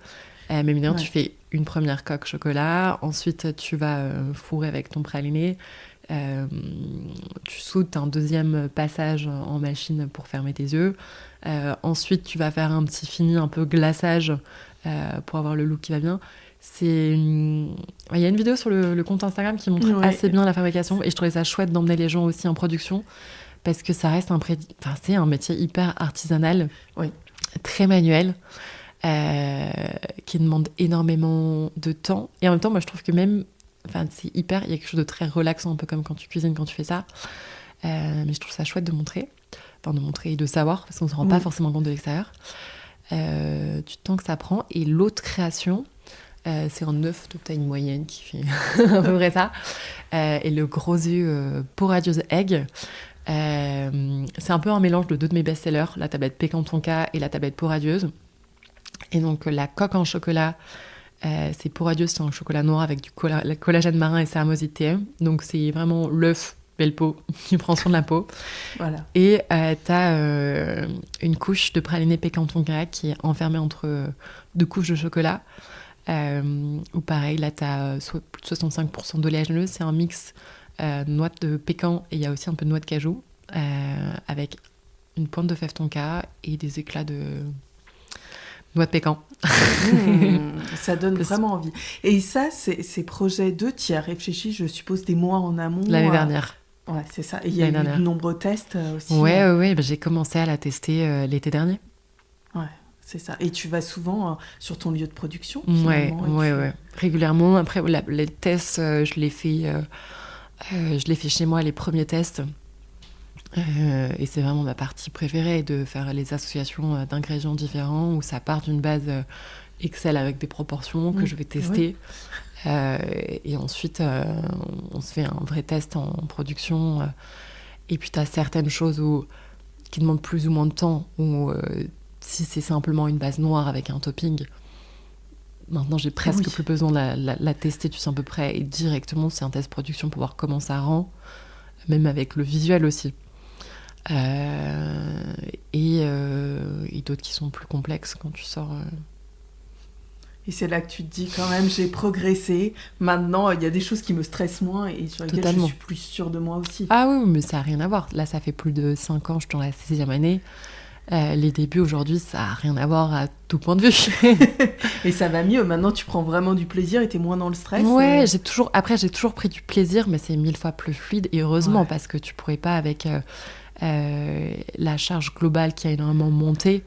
Mais mine de rien, tu fais une première coque chocolat. Ensuite, tu vas fourrer avec ton praliné. Tu sautes un deuxième passage en machine pour fermer tes œufs. Ensuite, tu vas faire un petit fini, un peu glaçage pour avoir le look qui va bien. Il y a une vidéo sur le compte Instagram qui montre assez bien la fabrication et je trouvais ça chouette d'emmener les gens aussi en production parce que ça reste c'est un métier hyper artisanal, très manuel, qui demande énormément de temps. Et en même temps, moi, je trouve que même... il y a quelque chose de très relaxant, un peu comme quand tu cuisines, quand tu fais ça. Mais je trouve ça chouette de montrer et de savoir, parce qu'on ne se rend pas forcément compte de l'extérieur. Du temps que ça prend. Et l'autre création, c'est un œuf de taille moyenne qui fait à peu près ça. Et le gros œuf Poradios Egg. C'est un peu un mélange de 2 de mes best-sellers, la tablette Pécan Tonka et la tablette Poradios. Et donc la coque en chocolat, c'est Poradios, c'est un chocolat noir avec du collagène marin et céramosite TM. Donc c'est vraiment l'œuf belle peau qui prend soin de la peau. Voilà. Et t'as une couche de praliné Pécan Tonka qui est enfermée entre 2 couches de chocolat. Ou pareil, là t'as plus de 65% d'oléagineux. C'est un mix noix de pécan et il y a aussi un peu de noix de cajou avec une pointe de fève tonka et des éclats de noix de pécan. Ça donne vraiment envie. Et ça, ces projets 2, tu y as réfléchi, je suppose, des mois en amont. L'année dernière. Ouais, c'est ça. Et il y a eu de nombreux tests aussi. Ouais. J'ai commencé à la tester l'été dernier. Ouais, c'est ça. Et tu vas souvent sur ton lieu de production Ouais. Régulièrement. Après, les tests, je les fais chez moi, les premiers tests. Et c'est vraiment ma partie préférée, de faire les associations d'ingrédients différents où ça part d'une base Excel avec des proportions que je vais tester. Et ensuite, on se fait un vrai test en production. Et puis, tu as certaines choses qui demandent plus ou moins de temps, ou si c'est simplement une base noire avec un topping, maintenant, j'ai presque plus besoin de la tester, tu sais à peu près. Et directement, c'est un test production pour voir comment ça rend, même avec le visuel aussi. Et d'autres qui sont plus complexes quand tu sors. Et c'est là que tu te dis quand même, j'ai progressé. Maintenant, il y a des choses qui me stressent moins et sur lesquelles Totalement. je suis plus sûre de moi aussi. Ah oui, mais ça n'a rien à voir. Là, ça fait plus de 5 ans, je suis dans la 6e année. Les débuts aujourd'hui, ça n'a rien à voir à tout point de vue. Et ça va mieux. Maintenant, tu prends vraiment du plaisir et t'es moins dans le stress. Ouais, j'ai toujours pris du plaisir, mais c'est 1000 fois plus fluide. Et heureusement, parce que tu pourrais pas avec la charge globale qui a énormément monté,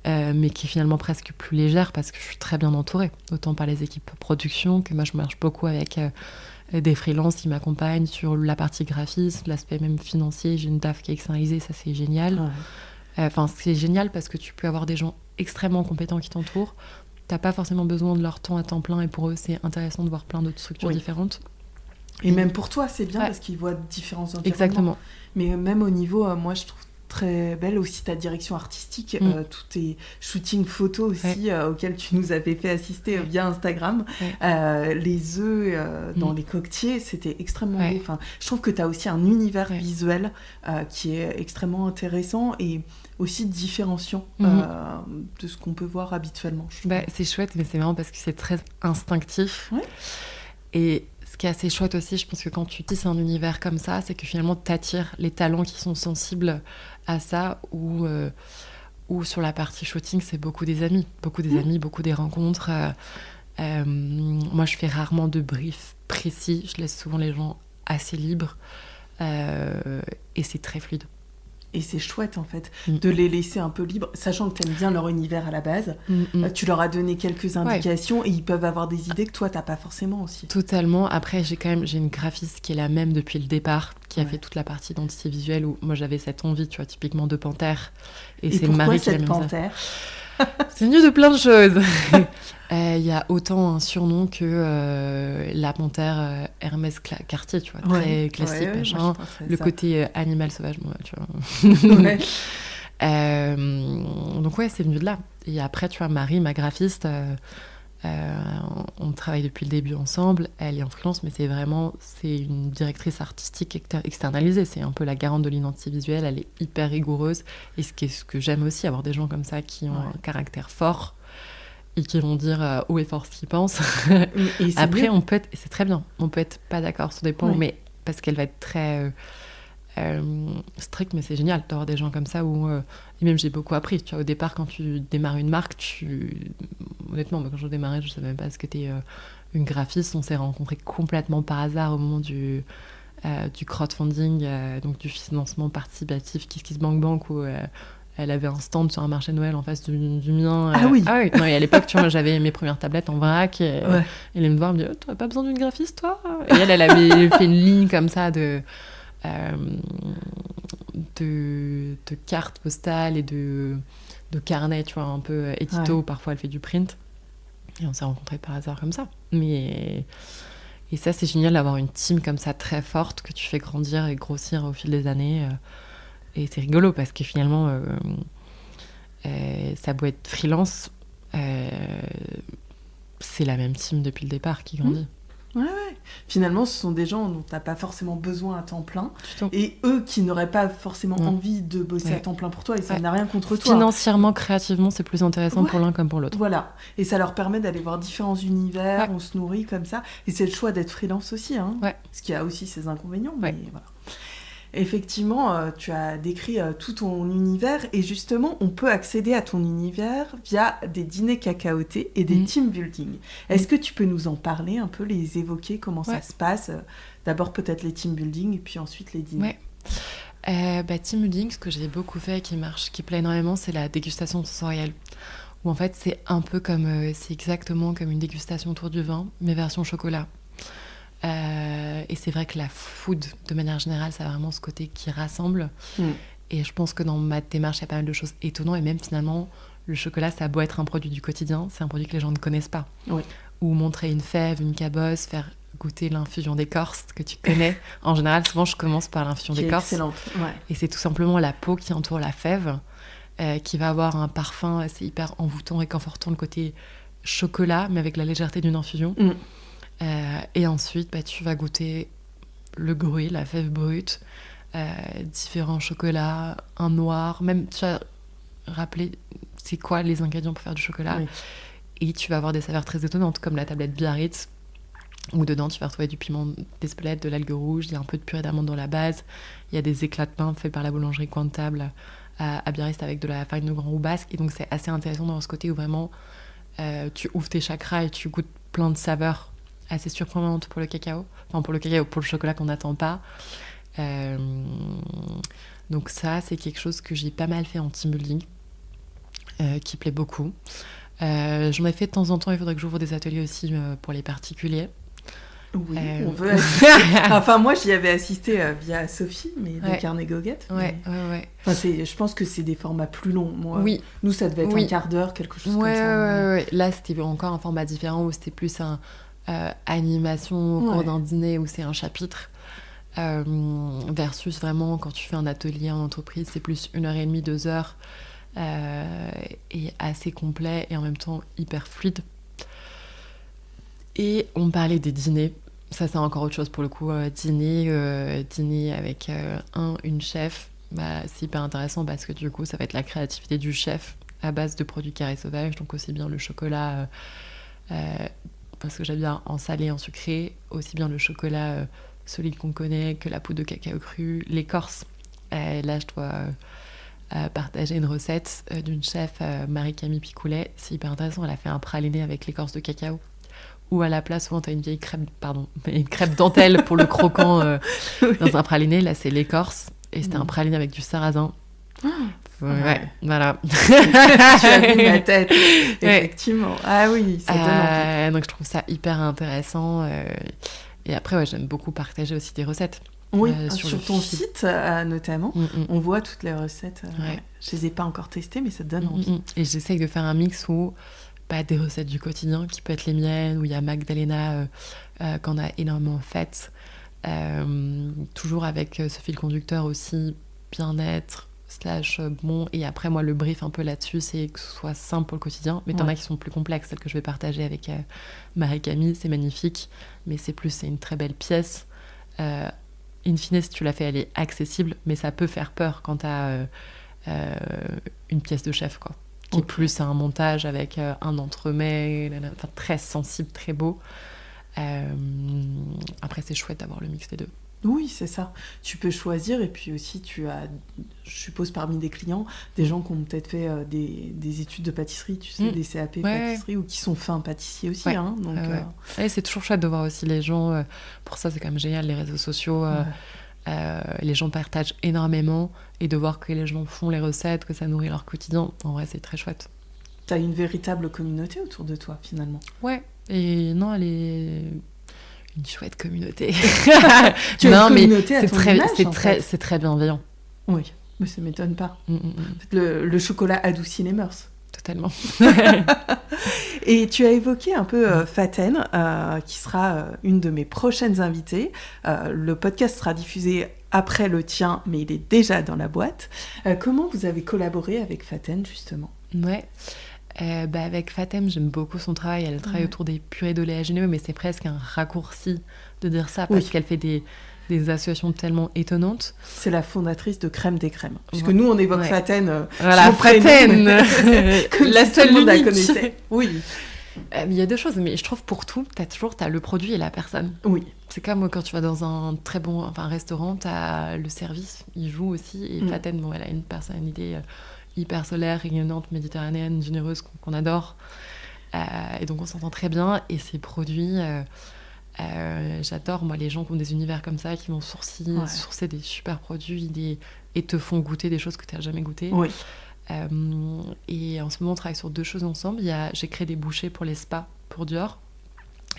mais qui est finalement presque plus légère parce que je suis très bien entourée, autant par les équipes production que moi je marche beaucoup avec des freelances qui m'accompagnent sur la partie graphisme, l'aspect même financier. J'ai une DAF qui est externalisée, ça c'est génial. Enfin, c'est génial parce que tu peux avoir des gens extrêmement compétents qui t'entourent. T'as pas forcément besoin de leur temps à temps plein et pour eux c'est intéressant de voir plein d'autres structures différentes. Et même pour toi c'est bien parce qu'ils voient différents environnements. Exactement. Mais même au niveau, moi je trouve très belle aussi ta direction artistique, tous tes shootings photos aussi auxquels tu nous avais fait assister via Instagram. Les œufs dans les coquetiers, c'était extrêmement beau. Enfin, je trouve que tu as aussi un univers visuel qui est extrêmement intéressant et aussi différenciant de ce qu'on peut voir habituellement. C'est chouette, mais c'est marrant parce que c'est très instinctif. Et ce qui est assez chouette aussi, je pense que quand tu tisses un univers comme ça, c'est que finalement tu attires les talents qui sont sensibles à ça, ou sur la partie shooting, c'est beaucoup des amis, beaucoup des rencontres. Moi, je fais rarement de briefs précis, je laisse souvent les gens assez libres, et c'est très fluide. Et c'est chouette en fait de les laisser un peu libres, sachant que tu aimes bien leur univers à la base. Tu leur as donné quelques indications et ils peuvent avoir des idées que toi t'as pas forcément aussi. Totalement. Après j'ai une graphiste qui est la même depuis le départ, qui a fait toute la partie d'identité visuelle où moi j'avais cette envie, tu vois, typiquement de panthère. Et c'est pourquoi Marie cette qui l'a mis panthère? C'est venu de plein de choses. Il y a autant un surnom que la panthère Hermès Cartier, tu vois, très classique, machin. Le côté animal sauvage, moi, tu vois. Donc c'est venu de là. Et après, tu vois, Marie, ma graphiste, on travaille depuis le début ensemble. Elle est en freelance, mais c'est une directrice artistique externalisée. C'est un peu la garante de l'identité visuelle. Elle est hyper rigoureuse. Et ce que j'aime aussi, avoir des gens comme ça qui ont un caractère fort et qui vont dire haut et fort ce qu'ils pensent. Et après, on peut être, et c'est très bien, on peut être pas d'accord sur des points, mais parce qu'elle va être très stricte, mais c'est génial d'avoir des gens comme ça où et même j'ai beaucoup appris, tu vois. Au départ, quand tu démarres une marque, honnêtement, quand je démarrais, je savais même pas ce qu'était une graphiste. On s'est rencontrés complètement par hasard au moment du crowdfunding, donc du financement participatif KissKissBankBank, où elle avait un stand sur un marché de Noël en face du mien. Ah oui. Non, et à l'époque, tu vois, moi, j'avais mes premières tablettes en vrac. Et elle allait me voir, elle me dit, t'aurais pas besoin d'une graphiste, toi? Et elle avait fait une ligne comme ça de cartes postales et de carnets, tu vois, un peu édito. Parfois, elle fait du print. Et on s'est rencontrés par hasard comme ça. Et ça, c'est génial d'avoir une team comme ça très forte que tu fais grandir et grossir au fil des années. Et c'est rigolo parce que finalement, ça doit être freelance, c'est la même team depuis le départ qui grandit. Finalement, ce sont des gens dont tu n'as pas forcément besoin à temps plein. Et eux qui n'auraient pas forcément envie de bosser à temps plein pour toi, et ça n'a rien contre toi. Financièrement, créativement, c'est plus intéressant pour l'un comme pour l'autre. Voilà. Et ça leur permet d'aller voir différents univers, on se nourrit comme ça. Et c'est le choix d'être freelance aussi, ce qui a aussi ses inconvénients. Mais voilà. Effectivement, tu as décrit tout ton univers et justement, on peut accéder à ton univers via des dîners cacaotés et des team building. Est-ce que tu peux nous en parler un peu, les évoquer, comment ça se passe? D'abord peut-être les team building et puis ensuite les dîners. Team building, ce que j'ai beaucoup fait qui plaît énormément, c'est la dégustation sensorielle. Où en fait, c'est un peu c'est exactement comme une dégustation autour du vin, mais version chocolat. Et c'est vrai que la food, de manière générale, ça a vraiment ce côté qui rassemble. Et je pense que dans ma démarche, il y a pas mal de choses étonnantes. Et même finalement, le chocolat, ça a beau être un produit du quotidien, c'est un produit que les gens ne connaissent pas. Ou montrer une fève, une cabosse, faire goûter l'infusion d'écorce que tu connais. En général, souvent, je commence par l'infusion d'écorce. Excellente. Et c'est tout simplement la peau qui entoure la fève, qui va avoir un parfum assez hyper envoûtant, réconfortant, le côté chocolat, mais avec la légèreté d'une infusion. Et ensuite, tu vas goûter le gruit, la fève brute, différents chocolats, un noir, même tu vas rappeler c'est quoi les ingrédients pour faire du chocolat. Oui. Et tu vas avoir des saveurs très étonnantes, comme la tablette Biarritz, où dedans tu vas retrouver du piment d'Espelette, de l'algue rouge, il y a un peu de purée d'amande dans la base, il y a des éclats de pain faits par la boulangerie Coin de Table à Biarritz avec de la farine de Grand Roux basque. Et donc c'est assez intéressant dans ce côté où vraiment tu ouvres tes chakras et tu goûtes plein de saveurs assez surprenantes pour le cacao. Enfin pour le chocolat qu'on n'attend pas. Donc ça, c'est quelque chose que j'ai pas mal fait en team building, qui plaît beaucoup. J'en ai fait de temps en temps, il faudrait que j'ouvre des ateliers aussi pour les particuliers. Oui, on veut assister. Enfin, moi, j'y avais assisté via Sophie, mais de Carnet Goguette. Ouais. Enfin, je pense que c'est des formats plus longs. Moi, oui. Nous, ça devait être un quart d'heure, quelque chose comme ça. Ouais. Là, c'était encore un format différent où c'était plus un animation au cours d'un dîner où c'est un chapitre. Versus vraiment, quand tu fais un atelier en entreprise, c'est plus 1h30, 2 heures. Et assez complet et en même temps hyper fluide. Et on parlait des dîners, ça c'est encore autre chose pour le coup. Dîner avec une chef, c'est hyper intéressant parce que du coup ça va être la créativité du chef à base de produits carrés sauvages, donc aussi bien le chocolat, parce que j'aime bien en salé, en sucré, aussi bien le chocolat celui qu'on connaît que la poudre de cacao cru, l'écorce. Là je dois partager une recette d'une chef, Marie-Camille Picoulet. C'est hyper intéressant, elle a fait un praliné avec l'écorce de cacao, où à la place souvent t'as une crêpe dentelle pour le croquant dans un praliné. Là c'est l'écorce et c'était un praliné avec du sarrasin. Ouais, voilà. Tu as vu ma tête, effectivement. Ah oui, ça donne envie. Donc je trouve ça hyper intéressant. Et après, j'aime beaucoup partager aussi des recettes. Oui, sur ton site notamment, on voit toutes les recettes. Je les ai pas encore testées, mais ça donne envie. Et j'essaye de faire un mix où des recettes du quotidien qui peut être les miennes, où il y a Magdalena qu'on a énormément faites, toujours avec ce fil conducteur aussi bien-être / bon. Et après moi le brief un peu là-dessus, c'est que ce soit simple pour le quotidien, mais t'en as qui sont plus complexes, celles que je vais partager avec Marie-Camille. C'est magnifique, mais c'est une très belle pièce. In fine, si tu la fais, elle est accessible, mais ça peut faire peur quand t'as une pièce de chef, quoi, qui est plus un montage avec un entremets, très sensible, très beau. Après, c'est chouette d'avoir le mix des deux. Oui, c'est ça. Tu peux choisir, et puis aussi tu as, je suppose, parmi des clients, des gens qui ont peut-être fait des études de pâtisserie, tu sais, des CAP pâtisserie, ou qui sont fins pâtissiers aussi. Donc, c'est toujours chouette de voir aussi les gens. Pour ça, c'est quand même génial, les réseaux sociaux. Les gens partagent énormément, et de voir que les gens font les recettes, que ça nourrit leur quotidien, en vrai, c'est très chouette. T'as une véritable communauté autour de toi, finalement. Ouais, et non, elle est... une chouette communauté. Tu as une communauté à ton image, c'est très bienveillant. Oui, mais ça m'étonne pas. En fait, le chocolat adoucit les mœurs. Totalement. Et tu as évoqué un peu Faten, qui sera une de mes prochaines invitées. Le podcast sera diffusé après le tien, mais il est déjà dans la boîte. Comment vous avez collaboré avec Faten, justement ? Ouais. Avec Fatem, j'aime beaucoup son travail. Elle travaille autour des purées d'oléagineux, mais c'est presque un raccourci de dire ça, parce qu'elle fait des associations tellement étonnantes. C'est la fondatrice de Crème des Crèmes. Puisque nous, on évoque Faten. Voilà, Faten, la seule monde la connaissait. Oui. Il y a deux choses, mais je trouve pour tout, t'as le produit et la personne. Oui. C'est comme quand tu vas dans un très bon restaurant, t'as le service, il joue aussi. Et Faten, elle a une personnalité hyper solaire, rayonnante, méditerranéenne, généreuse, qu'on adore. Et donc on s'entend très bien. Et ces produits, j'adore, moi, les gens qui ont des univers comme ça, qui vont sourcer des super produits et te font goûter des choses que tu n'as jamais goûtées. Oui. Et en ce moment, on travaille sur 2 choses ensemble. J'ai créé des bouchées pour les spas, pour Dior.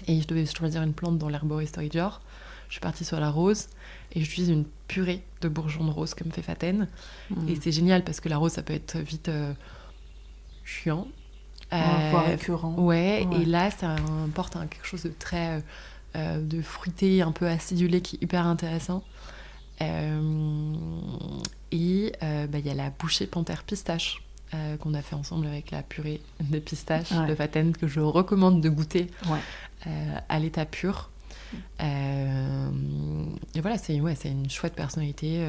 Et je devais choisir une plante dans l'herboristerie Dior. Je suis partie sur la rose et j'utilise une purée de bourgeons de rose comme fait Faten. Et c'est génial parce que la rose, ça peut être vite chiant. Voire récurrent. Ouais, et là, ça apporte quelque chose de très de fruité, un peu acidulé, qui est hyper intéressant. Et il y a la bouchée panthère pistache qu'on a fait ensemble avec la purée de pistache de Faten, que je recommande de goûter à l'état pur. voilà, c'est une chouette personnalité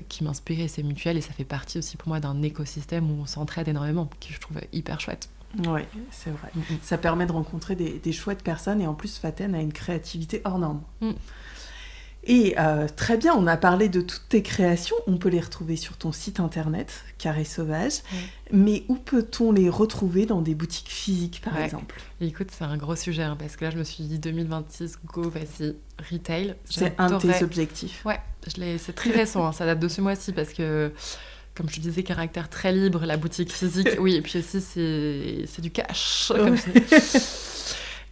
qui m'inspire et c'est mutuel et ça fait partie aussi pour moi d'un écosystème où on s'entraide énormément, qui je trouve hyper chouette. Oui, c'est vrai. Ça permet de rencontrer des chouettes personnes et en plus, Faten a une créativité hors norme. Et très bien, on a parlé de toutes tes créations. On peut les retrouver sur ton site internet, Carré Sauvage. Mais où peut-on les retrouver dans des boutiques physiques, par exemple ? Écoute, c'est un gros sujet, hein, parce que là, je me suis dit 2026, go, vas-y, retail. C'est un de tes objectifs. Ouais, c'est très récent, hein, ça date de ce mois-ci, parce que, comme je te disais, caractère très libre, la boutique physique. Oui, et puis aussi, c'est du cash, comme je dis.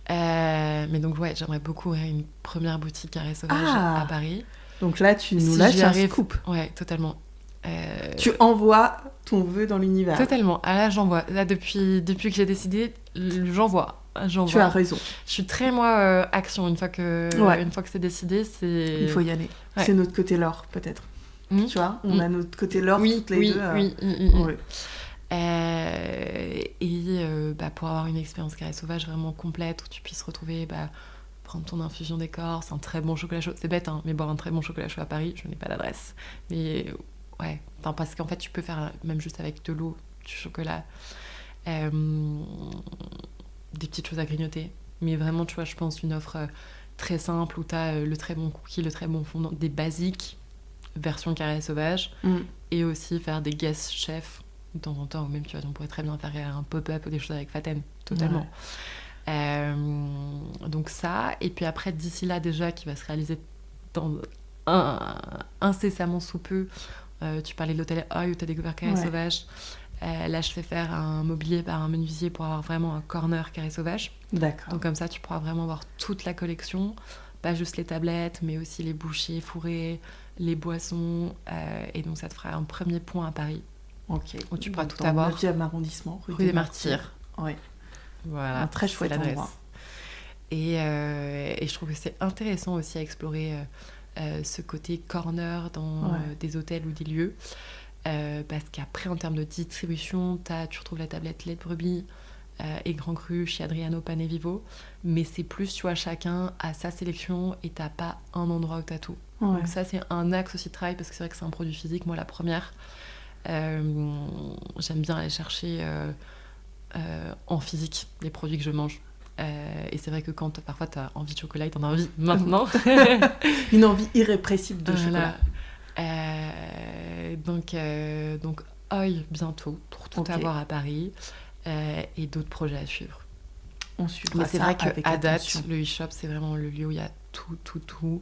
Mais donc, ouais, j'aimerais beaucoup ouvrir une première boutique Carré Sauvage à Paris. Donc là, tu nous lâches un scoop. Ouais, totalement. Tu envoies ton vœu dans l'univers. Totalement. Ah là, j'envoie. Là, depuis que j'ai décidé, j'envoie. Tu as raison. Je suis très, action. Une fois que c'est décidé, c'est... Il faut y aller. Ouais. C'est notre côté lore, peut-être. Tu vois, on a notre côté lore toutes les deux. Oui. Pour avoir une expérience Carré Sauvage vraiment complète, où tu puisses retrouver... prendre ton infusion d'écorce, un très bon chocolat chaud. C'est bête, hein, mais boire un très bon chocolat chaud à Paris, je n'ai pas l'adresse. Mais ouais, parce qu'en fait, tu peux faire, même juste avec de l'eau, du chocolat, des petites choses à grignoter. Mais vraiment, tu vois, je pense une offre très simple où tu as le très bon cookie, le très bon fondant, des basiques, version Carré Sauvage, et aussi faire des guest chefs de temps en temps, ou même, tu vois, on pourrait très bien faire un pop-up ou des choses avec Faten, totalement. Ouais. Donc ça, et puis après d'ici là déjà qui va se réaliser dans incessamment sous peu, tu parlais de l'hôtel Oi où tu as découvert Carré Sauvage. Là je fais faire un mobilier par un menuisier pour avoir vraiment un corner Carré Sauvage. D'accord. Donc comme ça tu pourras vraiment voir toute la collection, pas juste les tablettes mais aussi les bouchées fourrés, les boissons, et donc ça te fera un premier point à Paris. Ok. Où tu pourras donc tout avoir. 9e arrondissement, rue des Martyrs. Oui. Voilà, un très chouette endroit. Et je trouve que c'est intéressant aussi à explorer ce côté corner dans des hôtels ou des lieux. Parce qu'après, en termes de distribution, tu retrouves la tablette lait de brebis et Grand Cru chez Adriano Panevivo. Mais c'est plus, tu vois, chacun a sa sélection et t'as pas un endroit où t'as tout. Ouais. Donc ça, c'est un axe aussi de travail parce que c'est vrai que c'est un produit physique. Moi, la première, j'aime bien aller chercher... en physique les produits que je mange et c'est vrai que quand parfois t'as envie de chocolat et t'en as envie maintenant une envie irrépressible de chocolat donc Oi bientôt pour tout avoir à Paris et d'autres projets à suivre. On suivra. Mais c'est vrai qu'à date le e-shop c'est vraiment le lieu où il y a tout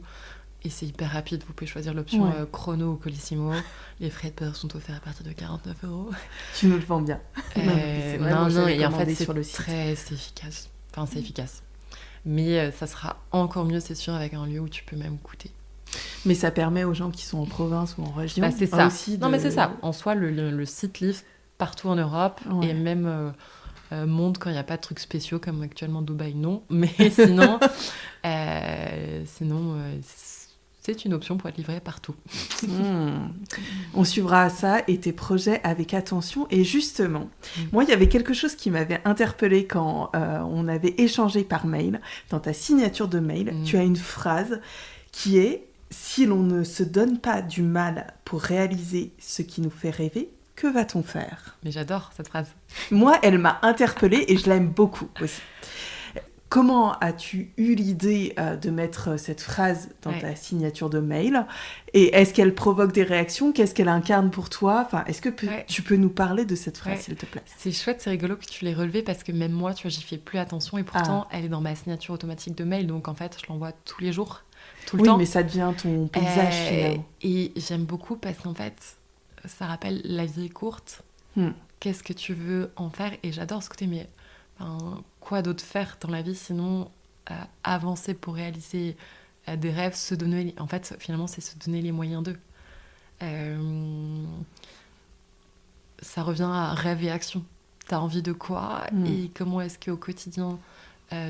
et c'est hyper rapide. Vous pouvez choisir l'option chrono ou colissimo. Les frais de port sont offerts à partir de 49 €. Tu nous le vends bien. Non, et en fait, c'est efficace. Enfin, c'est efficace. Mais ça sera encore mieux, c'est sûr, avec un lieu où tu peux même goûter. Mais ça permet aux gens qui sont en province ou en région c'est ça. Aussi Non, mais c'est ça. En soi, le site livre partout en Europe et même... monde quand il n'y a pas de trucs spéciaux comme actuellement Dubaï, non. Mais sinon... c'est une option pour être livré partout. On suivra ça et tes projets avec attention. Et justement, moi, il y avait quelque chose qui m'avait interpellée quand on avait échangé par mail. Dans ta signature de mail, tu as une phrase qui est « Si l'on ne se donne pas du mal pour réaliser ce qui nous fait rêver, que va-t-on faire ?» Mais j'adore cette phrase. Moi, elle m'a interpellée et je l'aime beaucoup aussi. Comment as-tu eu l'idée de mettre cette phrase dans ta signature de mail ? Et est-ce qu'elle provoque des réactions ? Qu'est-ce qu'elle incarne pour toi ? Enfin, est-ce que tu peux nous parler de cette phrase, s'il te plaît ? C'est chouette, c'est rigolo que tu l'aies relevée parce que même moi, tu vois, j'y fais plus attention et pourtant, elle est dans ma signature automatique de mail. Donc, en fait, je l'envoie tous les jours, tout le temps. Oui, mais ça devient ton paysage, finalement. Et j'aime beaucoup parce qu'en fait, ça rappelle la vie est courte. Qu'est-ce que tu veux en faire ? Et j'adore ce côté, mais... quoi d'autre faire dans la vie sinon avancer pour réaliser des rêves, se donner... En fait, finalement, c'est se donner les moyens d'eux. Ça revient à rêve et action. T'as envie de quoi et comment est-ce qu'au quotidien,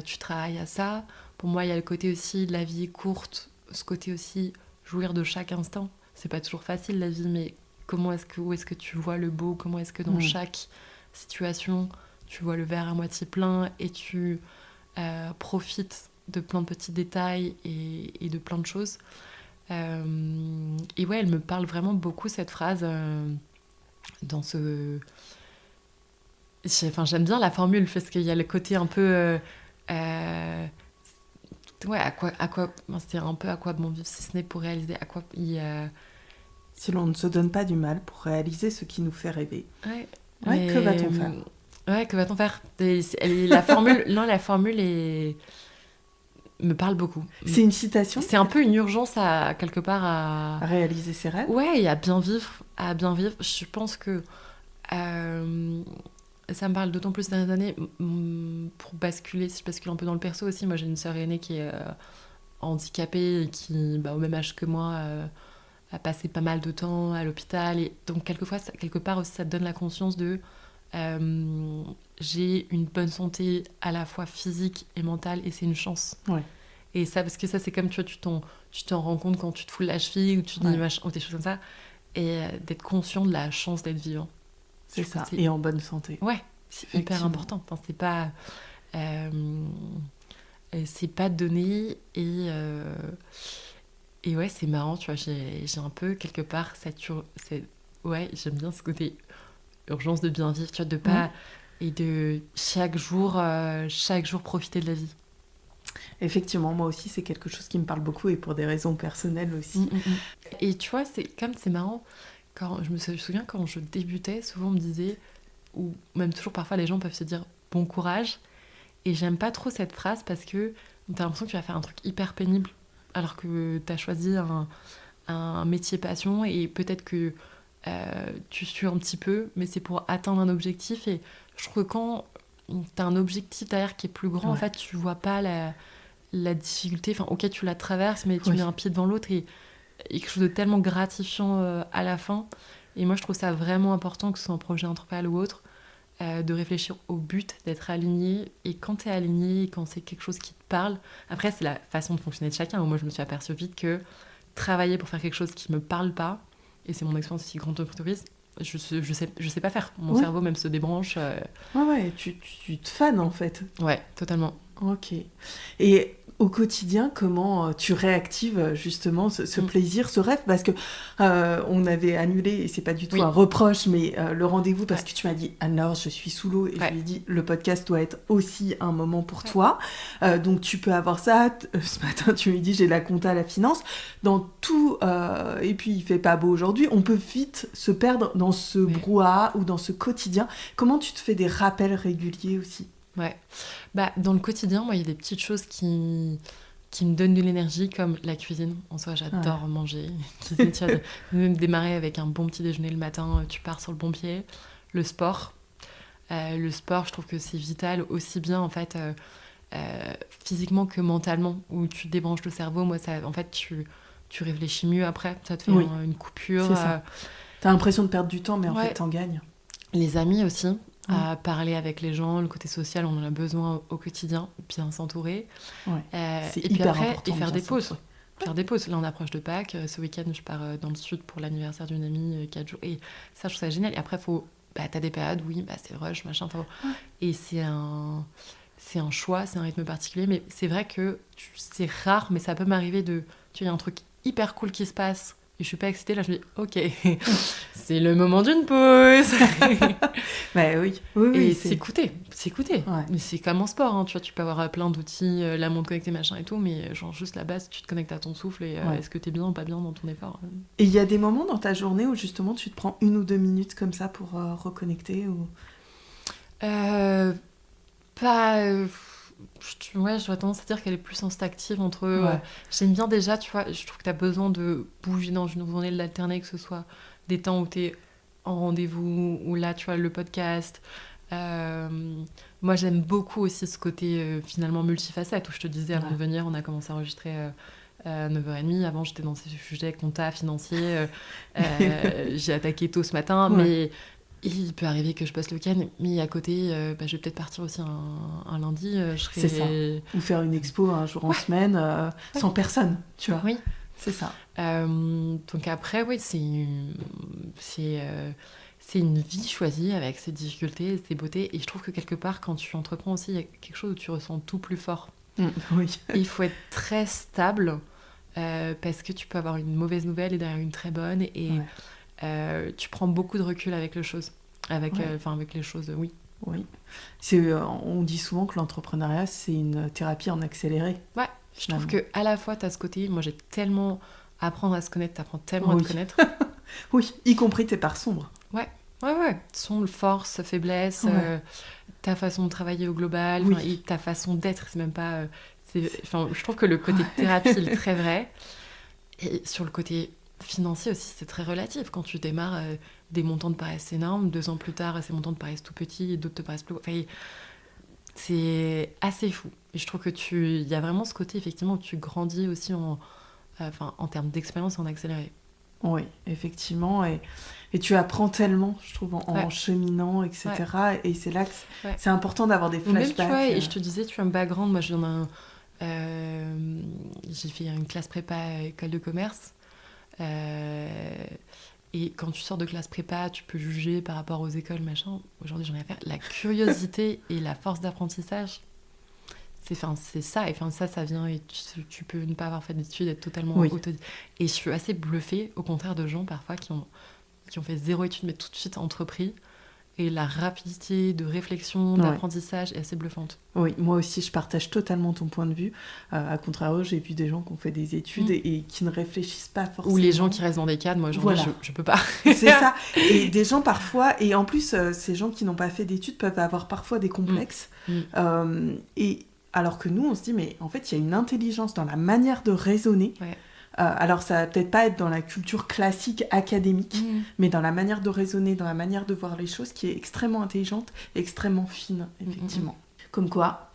tu travailles à ça ? Pour moi, il y a le côté aussi, la vie est courte, ce côté aussi, jouir de chaque instant. C'est pas toujours facile, la vie, mais où est-ce que tu vois le beau ? Comment est-ce que dans chaque situation... tu vois le verre à moitié plein et tu profites de plein de petits détails et de plein de choses. Et ouais, elle me parle vraiment beaucoup, cette phrase, dans ce... J'aime bien la formule, parce qu'il y a le côté un peu... ouais, c'est un peu à quoi bon vivre si ce n'est pour réaliser à quoi il y a... Si l'on ne se donne pas du mal pour réaliser ce qui nous fait rêver. Ouais, Que va-t-on faire ? Ouais, que va-t-on faire ? La formule, non, la formule me parle beaucoup. C'est une citation ? C'est un peu une urgence à quelque part à réaliser ses rêves ? Ouais, et à bien vivre, Je pense que ça me parle d'autant plus ces dernières années pour basculer. Si je bascule un peu dans le perso aussi, moi j'ai une sœur aînée qui est handicapée et qui, au même âge que moi, a passé pas mal de temps à l'hôpital. Et donc quelquefois, quelque part aussi, ça te donne la conscience de j'ai une bonne santé à la fois physique et mentale, et c'est une chance. Ouais. Et ça, parce que ça, c'est comme, tu vois, tu t'en rends compte quand tu te foules la cheville ou tu dis machin, ou des choses comme ça, et d'être conscient de la chance d'être vivant. C'est ça, et en bonne santé. Ouais, c'est hyper important. Enfin, c'est pas donné, et ouais, c'est marrant, tu vois, j'ai un peu quelque part ouais, j'aime bien ce côté urgence de bien vivre, tu vois, de pas et de chaque jour profiter de la vie. Effectivement, moi aussi, c'est quelque chose qui me parle beaucoup, et pour des raisons personnelles aussi. Et tu vois, c'est marrant, quand je me souviens quand je débutais, souvent on me disait, ou même toujours parfois les gens peuvent se dire bon courage, et j'aime pas trop cette phrase parce que t'as l'impression que tu vas faire un truc hyper pénible alors que t'as choisi un métier passion, et peut-être que tu suis un petit peu, mais c'est pour atteindre un objectif. Et je trouve que quand t'as un objectif derrière qui est plus grand, en fait, tu vois pas la difficulté. Enfin, ok, tu la traverses, mais tu mets un pied devant l'autre, et quelque chose de tellement gratifiant à la fin. Et moi, je trouve ça vraiment important, que ce soit un projet entrepreneurial ou autre, de réfléchir au but, d'être aligné. Et quand t'es aligné, et quand c'est quelque chose qui te parle, après, c'est la façon de fonctionner de chacun. Moi, je me suis aperçue vite que travailler pour faire quelque chose qui me parle pas, et c'est mon expérience aussi grande entreprise, je sais pas faire. Mon cerveau même se débranche. Ouais, tu te fanes en fait. Ouais, totalement. Ok. Et au quotidien, comment tu réactives justement ce plaisir, ce rêve ? Parce que on avait annulé, et c'est pas du tout un reproche, mais le rendez-vous, parce que tu m'as dit alors je suis sous l'eau, et je lui ai dit le podcast doit être aussi un moment pour toi, donc tu peux avoir ça. Ce matin tu me dis j'ai la compta, la finance, dans tout, et puis il fait pas beau aujourd'hui, on peut vite se perdre dans ce brouhaha ou dans ce quotidien. Comment tu te fais des rappels réguliers aussi ? Ouais. Dans le quotidien, moi, il y a des petites choses qui me donnent de l'énergie, comme la cuisine. En soi, j'adore manger. Cuisiner, tu vas démarrer avec un bon petit déjeuner le matin, tu pars sur le bon pied. Le sport, je trouve que c'est vital, aussi bien en fait physiquement que mentalement, où tu débranches le cerveau. Moi, ça, en fait, tu réfléchis mieux après. Ça te fait une coupure. C'est ça. T'as l'impression de perdre du temps, mais en fait, t'en gagnes. Les amis aussi. À parler avec les gens, le côté social, on en a besoin au quotidien, bien s'entourer. C'est et puis hyper après, important. Et faire des pauses. Faire des pauses. Là, on approche de Pâques. Ce week-end, je pars dans le sud pour l'anniversaire d'une amie, 4 jours. Et ça, je trouve ça génial. Et après, t'as des périodes, c'est rush, machin. Et c'est un choix, c'est un rythme particulier. Mais c'est vrai que c'est rare, mais ça peut m'arriver il y a un truc hyper cool qui se passe, et je suis pas excitée, là je me dis ok, c'est le moment d'une pause. Oui, et c'est écouter. Mais c'est comme en sport, hein, tu vois, tu peux avoir plein d'outils, la montre connectée, machin et tout, mais genre juste la base, tu te connectes à ton souffle, et est-ce que t'es bien ou pas bien dans ton effort. Et il y a des moments dans ta journée où justement tu te prends 1 ou 2 minutes comme ça pour reconnecter ou... J'aurais tendance à dire qu'elle est plus active entre... j'aime bien déjà, tu vois, je trouve que tu as besoin de bouger dans une journée, de l'alterner, que ce soit des temps où tu es en rendez-vous, ou là, tu vois, le podcast. Moi, j'aime beaucoup aussi ce côté finalement multifacette, où je te disais, avant de venir, on a commencé à enregistrer... à 9h30, avant j'étais dans ces sujets compta, financiers, j'ai attaqué tôt ce matin, mais... Il peut arriver que je bosse le week-end, mais à côté, je vais peut-être partir aussi un lundi. C'est ça. Ou faire une expo un jour en semaine, sans personne, tu vois. Oui. C'est ça. Donc après, c'est une vie choisie avec ses difficultés et ses beautés. Et je trouve que quelque part, quand tu entreprends aussi, il y a quelque chose où tu ressens tout plus fort. Oui. Il faut être très stable parce que tu peux avoir une mauvaise nouvelle et derrière une très bonne. Et tu prends beaucoup de recul avec les choses. Avec les choses, oui. Oui. On dit souvent que l'entrepreneuriat, c'est une thérapie en accéléré. Ouais, je trouve qu'à la fois, tu as ce côté, moi j'ai tellement à apprendre à se connaître, tu apprends tellement à te connaître. Oui, y compris tes parts sombres. Ouais. Sombre, force, faiblesse, ta façon de travailler au global, et ta façon d'être, c'est même pas... je trouve que le côté thérapie, il est très vrai. Et sur le côté financier aussi, c'est très relatif. Quand tu démarres, des montants te paraissent énormes, 2 ans plus tard, ces montants te paraissent tout petits, et d'autres te paraissent plus... Enfin, c'est assez fou. Et je trouve que il y a vraiment ce côté, effectivement, où tu grandis aussi en termes d'expérience en accéléré. Oui, effectivement. Et tu apprends tellement, je trouve, en cheminant, etc. Ouais. Et c'est là que c'est important d'avoir des flashbacks. Même, tu vois, et je te disais, tu as un background. Moi, j'ai fait une classe prépa école de commerce. Et quand tu sors de classe prépa, tu peux juger par rapport aux écoles, machin. Aujourd'hui, j'en ai à faire. La curiosité et la force d'apprentissage, c'est ça. Et ça vient. Et tu peux ne pas avoir fait d'études, être totalement autodidacte. Et je suis assez bluffée, au contraire de gens parfois qui ont fait 0 études, mais tout de suite entrepris. Et la rapidité de réflexion, d'apprentissage est assez bluffante. Oui, moi aussi, je partage totalement ton point de vue. À contrario, j'ai vu des gens qui ont fait des études et qui ne réfléchissent pas forcément. Ou les gens qui restent dans des cadres, moi, je peux pas. C'est ça. Et des gens parfois, et en plus, ces gens qui n'ont pas fait d'études peuvent avoir parfois des complexes. Et alors que nous, on se dit, mais en fait, il y a une intelligence dans la manière de raisonner. Ouais. Alors, ça va peut-être pas être dans la culture classique académique, mais dans la manière de raisonner, dans la manière de voir les choses qui est extrêmement intelligente et extrêmement fine, effectivement. Comme quoi,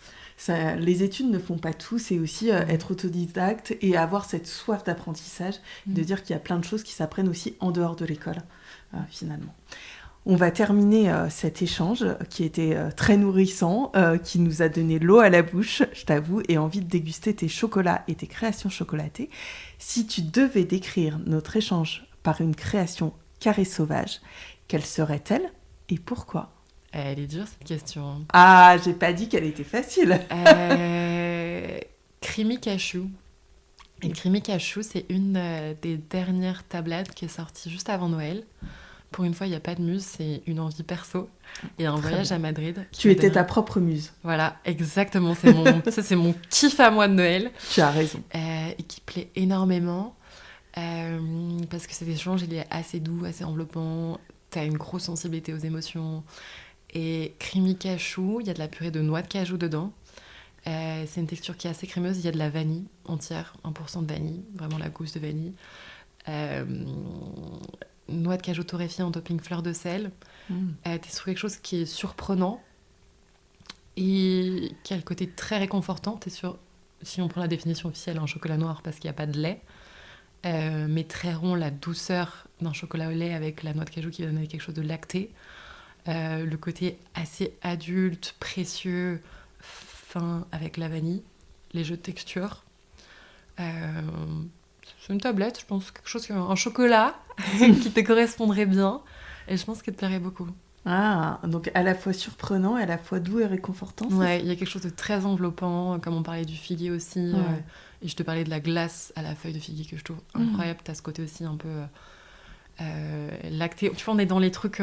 les études ne font pas tout, c'est aussi être autodidacte et avoir cette soif d'apprentissage, de dire qu'il y a plein de choses qui s'apprennent aussi en dehors de l'école, finalement. On va terminer cet échange qui était très nourrissant, qui nous a donné l'eau à la bouche, je t'avoue, et envie de déguster tes chocolats et tes créations chocolatées. Si tu devais décrire notre échange par une création carré sauvage, quelle serait-elle et pourquoi ? Elle est dure cette question. Ah, j'ai pas dit qu'elle était facile. Creamy Cashew. Et Creamy Cashew, c'est une des dernières tablettes qui est sortie juste avant Noël. Pour une fois, il n'y a pas de muse, c'est une envie perso. Et un voyage à Madrid. Tu étais ta propre muse. Voilà, exactement. C'est mon kiff à moi de Noël. Tu as raison. Et qui plaît énormément. Parce que cet échange, il est assez doux, assez enveloppant. Tu as une grosse sensibilité aux émotions. Et Creamy Cashew, il y a de la purée de noix de cajou dedans. C'est une texture qui est assez crémeuse. Il y a de la vanille entière, 1% de vanille. Vraiment la gousse de vanille. Noix de cajou torréfiée en topping fleur de sel. T'es sur quelque chose qui est surprenant et qui a le côté très réconfortant. T'es sur, si on prend la définition officielle, un chocolat noir parce qu'il n'y a pas de lait, mais très rond, la douceur d'un chocolat au lait avec la noix de cajou qui va donner quelque chose de lacté. Le côté assez adulte, précieux, fin avec la vanille, les jeux de texture. C'est une tablette, je pense, un chocolat qui te correspondrait bien. Et je pense qu'il te plairait beaucoup. Ah, donc à la fois surprenant et à la fois doux et réconfortant. Ouais, il y a quelque chose de très enveloppant, comme on parlait du figuier aussi. Et je te parlais de la glace à la feuille de figuier que je trouve incroyable. T'as ce côté aussi un peu lacté. Tu vois, on est dans les trucs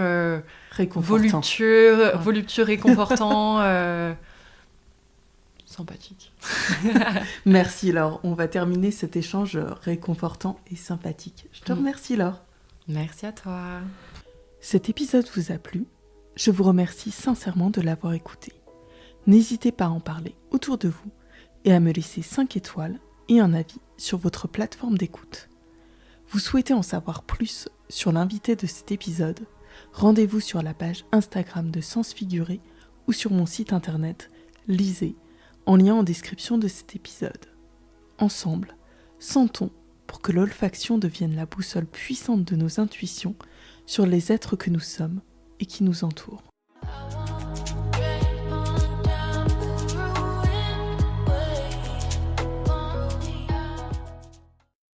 voluptueux, réconfortants. Sympathique. Merci Laure, on va terminer cet échange réconfortant et sympathique. Je te remercie Laure. Merci à toi. Cet épisode vous a plu ? Je vous remercie sincèrement de l'avoir écouté. N'hésitez pas à en parler autour de vous et à me laisser 5 étoiles et un avis sur votre plateforme d'écoute. Vous souhaitez en savoir plus sur l'invité de cet épisode ? Rendez-vous sur la page Instagram de Sens Figuré ou sur mon site internet Lisez, en lien en description de cet épisode. Ensemble, sentons pour que l'olfaction devienne la boussole puissante de nos intuitions sur les êtres que nous sommes et qui nous entourent.